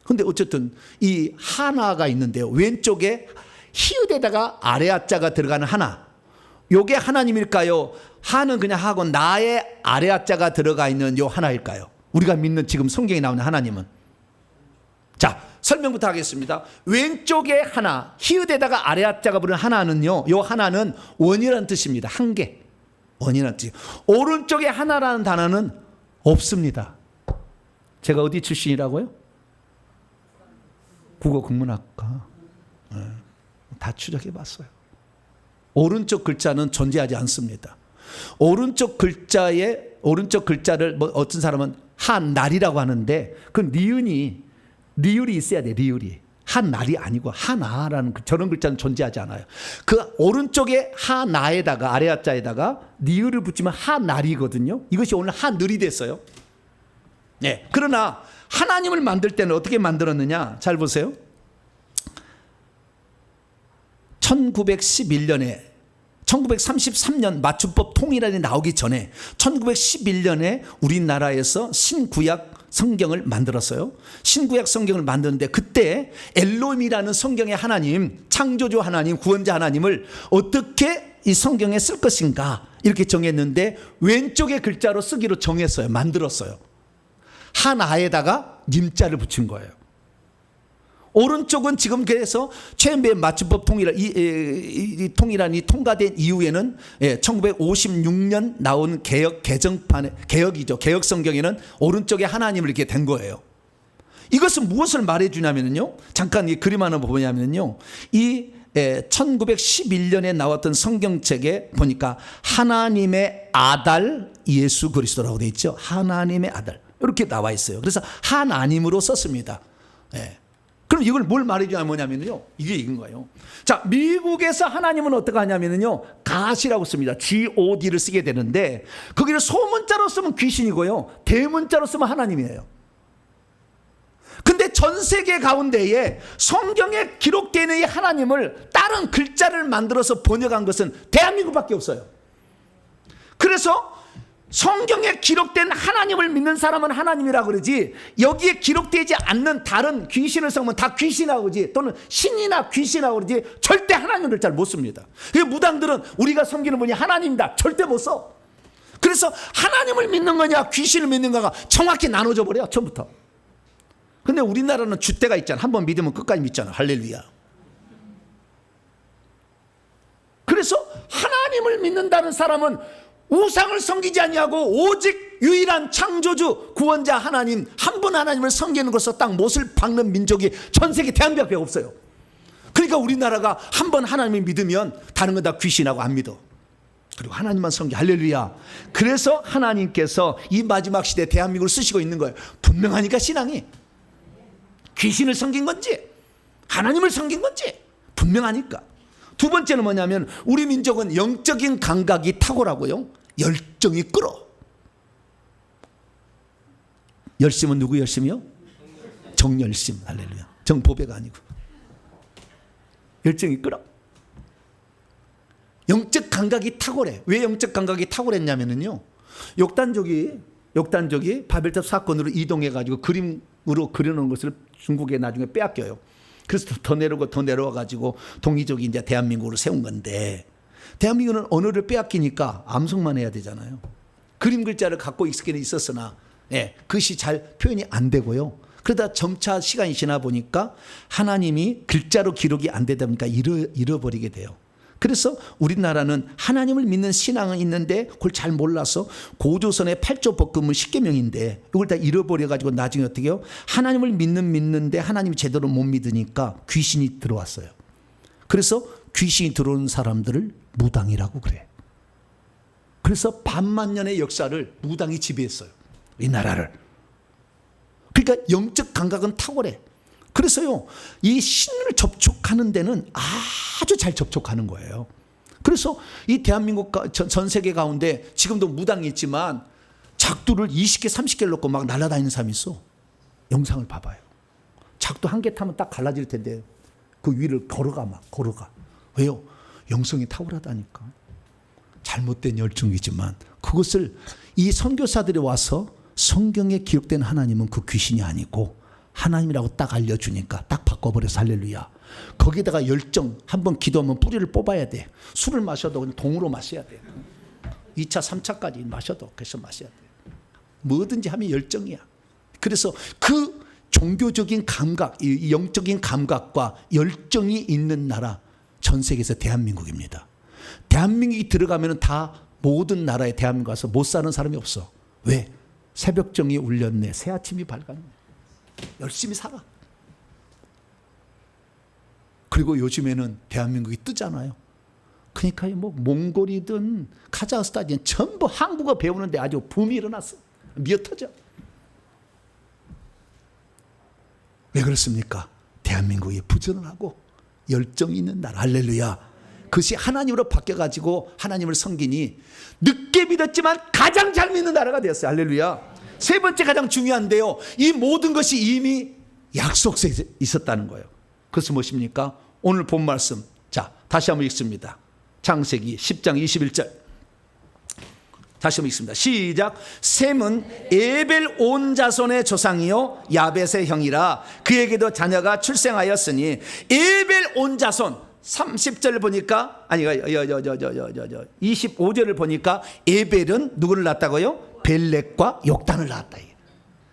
근데 어쨌든 이 하나가 있는데요. 왼쪽에 히읗에다가 아래 하자가 들어가는 하나. 요게 하나님일까요? 하는 그냥 하고 나의 아래 하자가 들어가 있는 요 하나일까요? 우리가 믿는 지금 성경에 나오는 하나님은. 자, 설명부터 하겠습니다. 왼쪽에 하나, 히읗에다가 아래 하자가 부른 하나는요. 요 하나는 원이라는 뜻입니다. 한 개. 원이라는 뜻. 오른쪽에 하나라는 단어는 없습니다. 제가 어디 출신이라고요? 국어국문학과. 다 추적해 봤어요. 오른쪽 글자는 존재하지 않습니다. 오른쪽 글자를 뭐 어떤 사람은 한날이라고 하는데 그 리을이 있어야 돼. 리을이 한날이 아니고 하나라는 저런 글자는 존재하지 않아요. 그 오른쪽에 하나에다가 아래 하자에다가 리을을 붙이면 하날이거든요. 이것이 오늘 하늘이 됐어요. 네. 그러나 하나님을 만들 때는 어떻게 만들었느냐? 잘 보세요. 1933년 맞춤법 통일안이 나오기 전에 1911년에 우리나라에서 신구약 성경을 만들었어요. 신구약 성경을 만드는데 그때 엘로힘이라는 성경의 하나님, 창조주 하나님, 구원자 하나님을 어떻게 이 성경에 쓸 것인가 이렇게 정했는데 왼쪽의 글자로 쓰기로 정했어요. 만들었어요. 하나에다가 님자를 붙인 거예요. 오른쪽은 지금 그래서 최연배의 맞춤법 통일안이 통과된 이후에는 1956년 나온 개혁이죠. 개혁 성경에는 오른쪽에 하나님을 이렇게 된 거예요. 이것은 무엇을 말해주냐면요. 잠깐 이 그림 하나 보냐면요. 이 1911년에 나왔던 성경책에 보니까 하나님의 아들 예수 그리스도라고 되어 있죠. 하나님의 아들 이렇게 나와 있어요. 그래서 하나님으로 썼습니다. 그럼 이걸 뭘 말해주냐면요. 이게 이건 거예요. 자, 미국에서 하나님은 어떻게 하냐면요. 갓이라고 씁니다. God를 쓰게 되는데 거기를 소문자로 쓰면 귀신이고요. 대문자로 쓰면 하나님이에요. 근데 전 세계 가운데에 성경에 기록되어 있는 이 하나님을 다른 글자를 만들어서 번역한 것은 대한민국밖에 없어요. 그래서 성경에 기록된 하나님을 믿는 사람은 하나님이라고 그러지 여기에 기록되지 않는 다른 귀신을 성으면 다 귀신이라고 그러지 또는 신이나 귀신이라고 그러지 절대 하나님을 잘 못 씁니다. 무당들은 우리가 섬기는 분이 하나님이다 절대 못 써. 그래서 하나님을 믿는 거냐 귀신을 믿는 거가 정확히 나눠져 버려 처음부터. 근데 우리나라는 줏대가 있잖아. 한번 믿으면 끝까지 믿잖아. 할렐루야. 그래서 하나님을 믿는다는 사람은 우상을 섬기지 아니하고 오직 유일한 창조주 구원자 하나님 한 분 하나님을 섬기는 것으로 딱 못을 박는 민족이 전 세계 대한민국에 없어요. 그러니까 우리나라가 한 번 하나님을 믿으면 다른 건 다 귀신하고 안 믿어. 그리고 하나님만 섬기. 할렐루야. 그래서 하나님께서 이 마지막 시대 대한민국을 쓰시고 있는 거예요. 분명하니까 신앙이 귀신을 섬긴 건지 하나님을 섬긴 건지 분명하니까. 두 번째는 뭐냐면 우리 민족은 영적인 감각이 탁월하고요. 열정이 끓어. 열심은 누구 열심이요? 정열심. 할렐루야. 정보배가 아니고. 열정이 끓어. 영적 감각이 탁월해. 왜 영적 감각이 탁월했냐면요. 욕단족이 바벨탑 사건으로 이동해가지고 그림으로 그려놓은 것을 중국에 나중에 빼앗겨요. 그래서 더 내려와 가지고 동이족이 이제 대한민국으로 세운 건데 대한민국은 언어를 빼앗기니까 암송만 해야 되잖아요. 그림 글자를 갖고 익숙해는 있었으나 그것이 잘 표현이 안 되고요. 그러다 점차 시간이 지나 보니까 하나님이 글자로 기록이 안 되다 보니까 잃어버리게 돼요. 그래서 우리나라는 하나님을 믿는 신앙은 있는데 그걸 잘 몰라서 고조선의 8조 법금은 10계명인데 이걸 다 잃어버려가지고 나중에 어떻게 해요? 하나님을 믿는데 하나님이 제대로 못 믿으니까 귀신이 들어왔어요. 그래서 귀신이 들어온 사람들을 무당이라고 그래. 그래서 반만 년의 역사를 무당이 지배했어요. 이 나라를. 그러니까 영적 감각은 탁월해. 그래서요, 이 신을 접촉하는 데는 아주 잘 접촉하는 거예요. 그래서 이 대한민국 전 세계 가운데 지금도 무당이 있지만 작두를 20개 30개를 놓고 막 날아다니는 사람이 있어. 영상을 봐봐요. 작두 한 개 타면 딱 갈라질 텐데 그 위를 걸어가. 왜요? 영성이 탁월하다니까. 잘못된 열정이지만 그것을 이 선교사들이 와서 성경에 기록된 하나님은 그 귀신이 아니고 하나님이라고 딱 알려주니까 딱 바꿔버려서 할렐루야. 거기다가 열정, 한번 기도하면 뿌리를 뽑아야 돼. 술을 마셔도 그냥 동으로 마셔야 돼. 2차 3차까지 마셔도 그래서 마셔야 돼. 뭐든지 하면 열정이야. 그래서 그 종교적인 감각, 이 영적인 감각과 열정이 있는 나라, 전 세계에서 대한민국입니다. 대한민국이 들어가면 다 모든 나라에 대한민국 와서 못 사는 사람이 없어. 왜? 새벽정이 울렸네. 새 아침이 밝았네. 열심히 살아. 그리고 요즘에는 대한민국이 뜨잖아요. 그러니까 뭐 몽골이든 카자흐스탄이든 전부 한국어 배우는데 아주 붐이 일어났어. 미어터져. 왜 그렇습니까? 대한민국이 부지런하고 열정이 있는 나라. 할렐루야. 그것이 하나님으로 바뀌어가지고 하나님을 섬기니 늦게 믿었지만 가장 잘 믿는 나라가 되었어요. 할렐루야. 세 번째 가장 중요한데요, 이 모든 것이 이미 약속에 있었다는 거예요. 그것은 무엇입니까? 오늘 본 말씀, 자 다시 한번 읽습니다. 창세기 10장 21절 다시 한번 읽습니다. 시작. 셈은 에벨 온 자손의 조상이요 야벳의 형이라. 그에게도 자녀가 출생하였으니 에벨 온 자손. 30절 보니까 25절을 보니까 에벨은 누구를 낳았다고요? 벨렉과 욕단을 낳았다.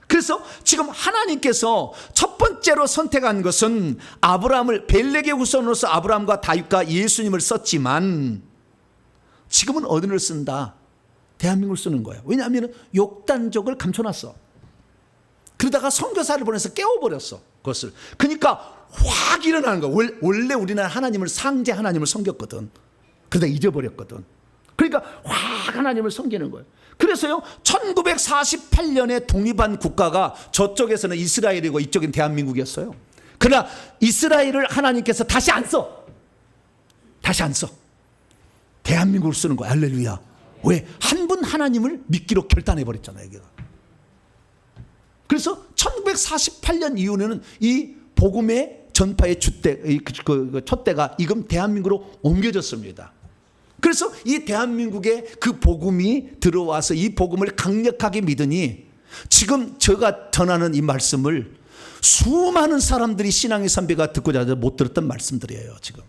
그래서 지금 하나님께서 첫 번째로 선택한 것은 아브라함을, 벨렉의 후손으로서 아브라함과 다윗과 예수님을 썼지만 지금은 어디를 쓴다? 대한민국을 쓰는 거예요. 왜냐하면 욕단족을 감춰놨어. 그러다가 선교사를 보내서 깨워버렸어 그것을. 그러니까 확 일어나는 거야. 원래 우리는 하나님을, 상제 하나님을 섬겼거든. 그러다 잊어버렸거든. 그러니까 확 하나님을 섬기는 거예요. 그래서요, 1948년에 독립한 국가가 저쪽에서는 이스라엘이고 이쪽은 대한민국이었어요. 그러나 이스라엘을 하나님께서 다시 안 써. 대한민국을 쓰는 거야. 할렐루야. 왜? 한 분 하나님을 믿기로 결단해버렸잖아요, 여기가. 그래서 1948년 이후에는 이 복음의 전파의 촛대가 이금 대한민국으로 옮겨졌습니다. 그래서 이 대한민국에 그 복음이 들어와서 이 복음을 강력하게 믿으니 지금 제가 전하는 이 말씀을 수많은 사람들이 신앙의 선배가 듣고자 해도 못 들었던 말씀들이에요. 지금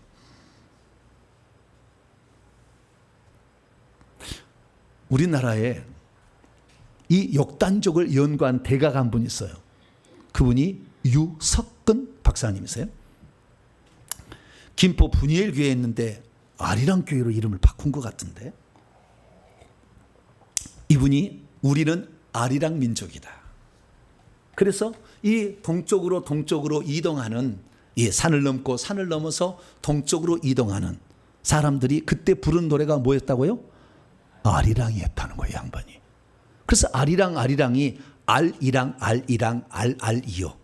우리나라에 이 역단족을 연구한 대가가 한 분 있어요. 그분이 유석근 박사님이세요. 김포 분이엘 교회에 있는데 아리랑 교회로 이름을 바꾼 것 같은데, 이분이 우리는 아리랑 민족이다. 그래서 이 동쪽으로 이동하는, 산을 넘고 산을 넘어서 동쪽으로 이동하는 사람들이 그때 부른 노래가 뭐였다고요? 아리랑이었다는 거예요, 양반이. 그래서 아리랑이 알이요.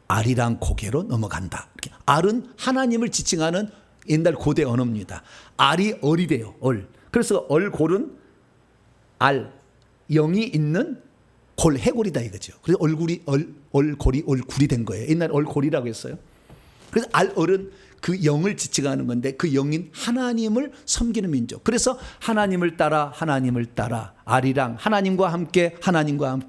알이랑 고개로 넘어간다. 이렇게. 알은 하나님을 지칭하는 옛날 고대 언어입니다. 알이 얼이래요. 얼. 그래서 얼골은 영이 있는 골, 해골이다 이거죠. 그래서 얼굴이 된 거예요. 옛날 얼골이라고 했어요. 그래서 알얼은 그 영을 지칭하는 건데 그 영인 하나님을 섬기는 민족. 그래서 하나님을 따라 아리랑, 하나님과 함께 하나님이요.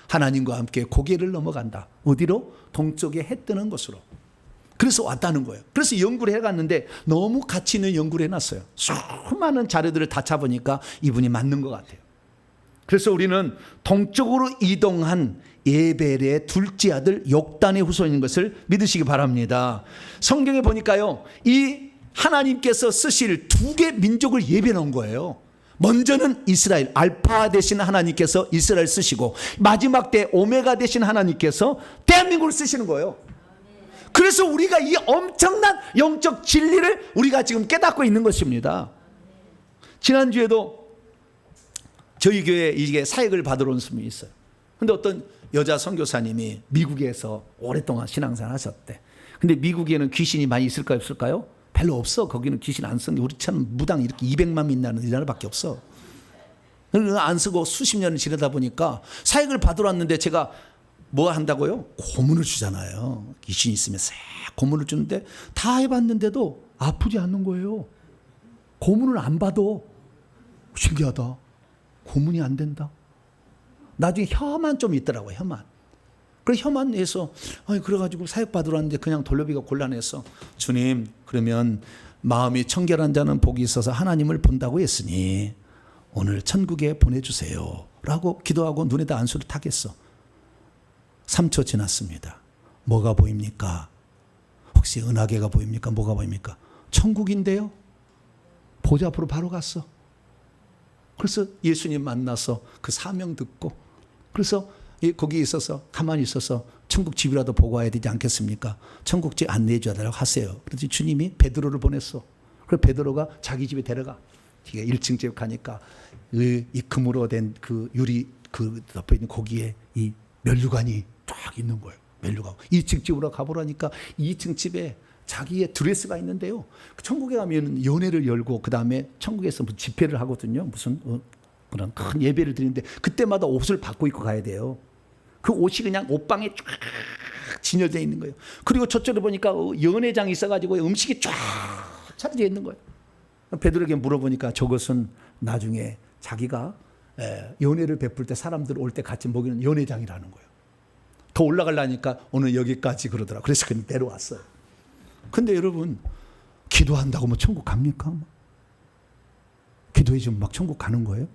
하나님과 함께 고개를 넘어간다. 어디로? 동쪽에 해 뜨는 곳으로. 그래서 왔다는 거예요. 그래서 연구를 해갔는데 너무 가치 있는 연구를 해놨어요. 수많은 자료들을 다 잡으니까 이분이 맞는 것 같아요. 그래서 우리는 동쪽으로 이동한 에벨의 둘째 아들 욕단의 후손인 것을 믿으시기 바랍니다. 성경에 보니까요, 이 하나님께서 쓰실 두 개 민족을 예비해 놓은 거예요. 먼저는 이스라엘, 알파 되신 하나님께서 이스라엘 쓰시고, 마지막 때 오메가 되신 하나님께서 대한민국을 쓰시는 거예요. 그래서 우리가 이 엄청난 영적 진리를 우리가 지금 깨닫고 있는 것입니다. 지난주에도 저희 교회에 이게 사역을 받으러 온 분이 있어요. 근데 어떤 여자 선교사님이 미국에서 오랫동안 신앙생활 하셨대. 근데 미국에는 귀신이 많이 있을까요, 없을까요? 별로 없어. 거기는 귀신 안 쓰는 게 우리처럼 무당 이렇게 200만 믿는 이 나라밖에 없어. 안 쓰고 수십 년을 지내다 보니까 사역을 받으러 왔는데 제가 뭐 한다고요? 고문을 주잖아요. 귀신 있으면 싹 고문을 주는데 다 해봤는데도 아프지 않는 거예요. 고문을 안 봐도. 신기하다. 고문이 안 된다. 나중에 혀만 좀 있더라고요. 혀만. 그래 혀만 해서 그래가지고 사역 받으러 왔는데 그냥 돌려비가 곤란해서 주님 그러면 마음이 청결한 자는 복이 있어서 하나님을 본다고 했으니 오늘 천국에 보내주세요 라고 기도하고 눈에다 안수를 탁 했어. 3초 지났습니다. 뭐가 보입니까? 혹시 은하계가 보입니까? 뭐가 보입니까? 천국인데요. 보좌 앞으로 바로 갔어. 그래서 예수님 만나서 그 사명 듣고 그래서 거기 있어서 가만히 있어서 천국 집이라도 보고 와야 되지 않겠습니까? 천국 집 안내해 줘달라고 하세요. 그래서 주님이 베드로를 보냈어. 그래서 베드로가 자기 집에 데려가. 1층 집 가니까 이 금으로 된 그 유리 그 덮여 있는 거기에 이 면류관이 쫙 있는 거예요. 면류관. 2층 집으로 가보라니까 2층 집에 자기의 드레스가 있는데요. 천국에 가면 연회를 열고 그 다음에 천국에서 무슨 집회를 하거든요. 무슨 그런 큰 예배를 드리는데 그때마다 옷을 바꿔 입고 가야 돼요. 그 옷이 그냥 옷방에 쫙 진열되어 있는 거예요. 그리고 저쪽에 보니까 연회장이 있어가지고 음식이 쫙 차려져 있는 거예요. 베드로에게 물어보니까 저것은 나중에 자기가 연회를 베풀 때 사람들 올 때 같이 먹이는 연회장이라는 거예요. 더 올라가려니까 오늘 여기까지 그러더라고요. 그래서 그냥 내려왔어요. 근데 여러분 기도한다고 뭐 천국 갑니까? 기도해 주면 막 천국 가는 거예요?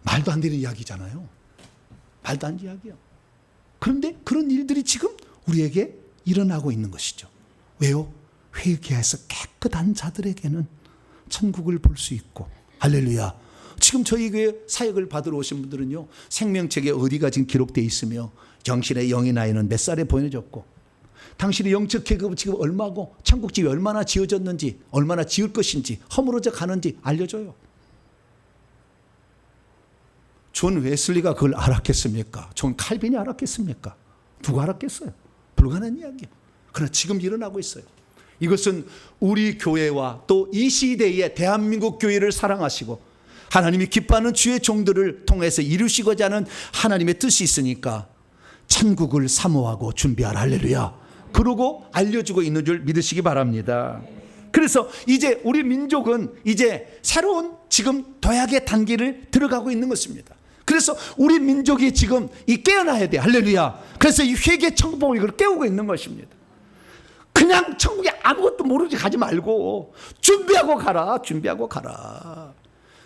말도 안 되는 이야기잖아요. 말도 안 되는 이야기예요. 그런데 그런 일들이 지금 우리에게 일어나고 있는 것이죠. 왜요? 회개해서 깨끗한 자들에게는 천국을 볼 수 있고. 할렐루야. 지금 저희 교회 사역을 받으러 오신 분들은요, 생명책에 어디가 지금 기록되어 있으며 당신의 영의 나이는 몇 살에 보내졌고 당신의 영적 계급은 지금 얼마고 천국집이 얼마나 지어졌는지 얼마나 지을 것인지 허물어져 가는지 알려줘요. 존 웨슬리가 그걸 알았겠습니까? 존 칼빈이 알았겠습니까? 누가 알았겠어요? 불가능한 이야기예요. 그러나 지금 일어나고 있어요. 이것은 우리 교회와 또 이 시대의 대한민국 교회를 사랑하시고 하나님이 기뻐하는 주의 종들을 통해서 이루시고자 하는 하나님의 뜻이 있으니까 천국을 사모하고 준비하라. 할렐루야. 그러고 알려주고 있는 줄 믿으시기 바랍니다. 그래서 이제 우리 민족은 이제 새로운 지금 도약의 단계를 들어가고 있는 것입니다. 그래서 우리 민족이 지금 이 깨어나야 돼. 할렐루야. 그래서 이 회개 천국복을 이걸 깨우고 있는 것입니다. 그냥 천국에 아무것도 모르지 가지 말고 준비하고 가라. 준비하고 가라.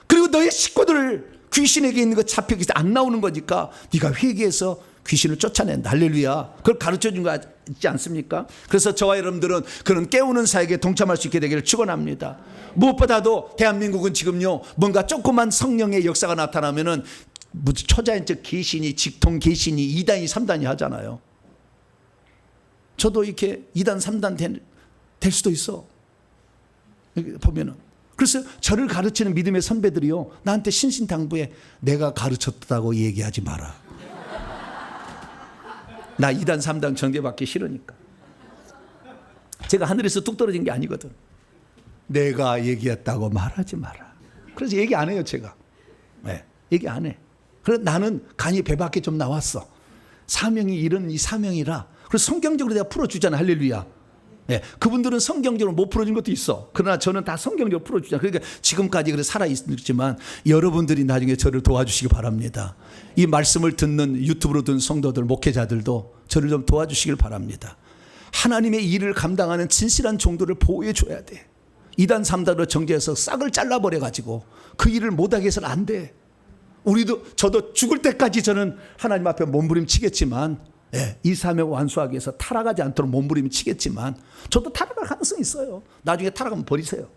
그리고 너의 식구들 귀신에게 있는 거 잡혀 안 나오는 거니까 네가 회개해서 귀신을 쫓아낸다. 할렐루야. 그걸 가르쳐준 거 있지 않습니까? 그래서 저와 여러분들은 그런 깨우는 사역에 동참할 수 있게 되기를 축원합니다. 무엇보다도 대한민국은 지금요 뭔가 조그만 성령의 역사가 나타나면은 무슨 초자연적 귀신이 직통 귀신이 2단이 3단이 하잖아요. 저도 이렇게 2단 3단 될 수도 있어. 보면은. 그래서 저를 가르치는 믿음의 선배들이요 나한테 신신당부해 내가 가르쳤다고 얘기하지 마라. 나 2단 3단 정죄받기 싫으니까. 제가 하늘에서 뚝 떨어진 게 아니거든. 내가 얘기했다고 말하지 마라. 그래서 얘기 안 해요 제가. 네, 얘기 안 해. 그래서 나는 간이 배 밖에 좀 나왔어. 사명이 이런 이 사명이라. 그래서 성경적으로 내가 풀어주잖아. 할렐루야. 네, 그분들은 성경적으로 못 풀어준 것도 있어. 그러나 저는 다 성경적으로 풀어주잖아. 그러니까 지금까지 그래 살아있지만 여러분들이 나중에 저를 도와주시기 바랍니다. 이 말씀을 듣는 유튜브로 듣는 성도들 목회자들도 저를 좀 도와주시길 바랍니다. 하나님의 일을 감당하는 진실한 종들을 보호해줘야 돼. 2단 3단으로 정죄해서 싹을 잘라버려가지고 그 일을 못하게 해서는 안 돼. 저도 죽을 때까지 저는 하나님 앞에 몸부림치겠지만 이 사명 완수하기 위해서 타락하지 않도록 몸부림을 치겠지만 저도 타락할 가능성이 있어요. 나중에 타락하면 버리세요.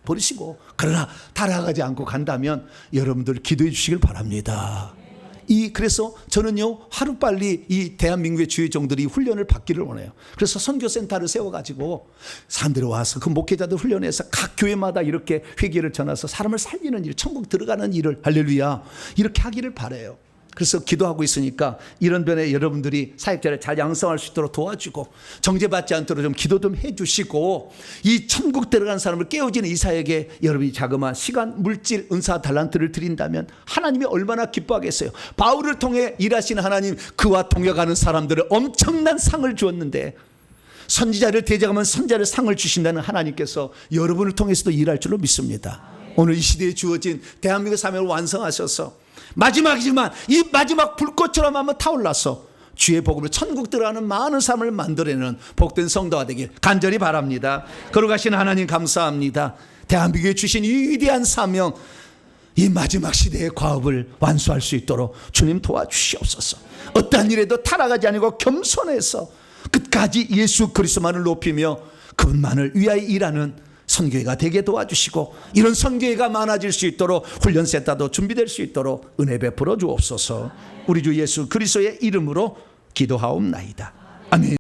버리시고 그러나 타락하지 않고 간다면 여러분들 기도해 주시길 바랍니다. 그래서 저는요 하루빨리 이 대한민국의 주의 종들이 훈련을 받기를 원해요. 그래서 선교센터를 세워가지고 사람들이 와서 그 목회자들 훈련해서 각 교회마다 이렇게 회개를 전해서 사람을 살리는 일, 천국 들어가는 일을 할렐루야 이렇게 하기를 바라요. 그래서 기도하고 있으니까 이런 변에 여러분들이 사역자를 잘 양성할 수 있도록 도와주고 정죄받지 않도록 좀 기도 좀 해주시고 이 천국 들어간 사람을 깨워지는 이 사역에 여러분이 자그마한 시간, 물질, 은사, 달란트를 드린다면 하나님이 얼마나 기뻐하겠어요. 바울을 통해 일하시는 하나님, 그와 동역하는 사람들을 엄청난 상을 주었는데 선지자를 대적하면 선지자를 상을 주신다는 하나님께서 여러분을 통해서도 일할 줄로 믿습니다. 오늘 이 시대에 주어진 대한민국 사명을 완성하셔서 마지막이지만 이 마지막 불꽃처럼 한번 타올라서 주의 복음으로 천국 들어가는 많은 삶을 만들어내는 복된 성도가 되길 간절히 바랍니다. 걸어가시는 하나님 감사합니다. 대한민국에 주신 이 위대한 사명, 이 마지막 시대의 과업을 완수할 수 있도록 주님 도와주시옵소서. 어떠한 일에도 타락하지 아니고 겸손해서 끝까지 예수 그리스도만을 높이며 그분만을 위하여 일하는 선교회가 되게 도와주시고 이런 선교회가 많아질 수 있도록 훈련센터도 준비될 수 있도록 은혜 베풀어 주옵소서. 우리 주 예수 그리스도의 이름으로 기도하옵나이다. 아멘.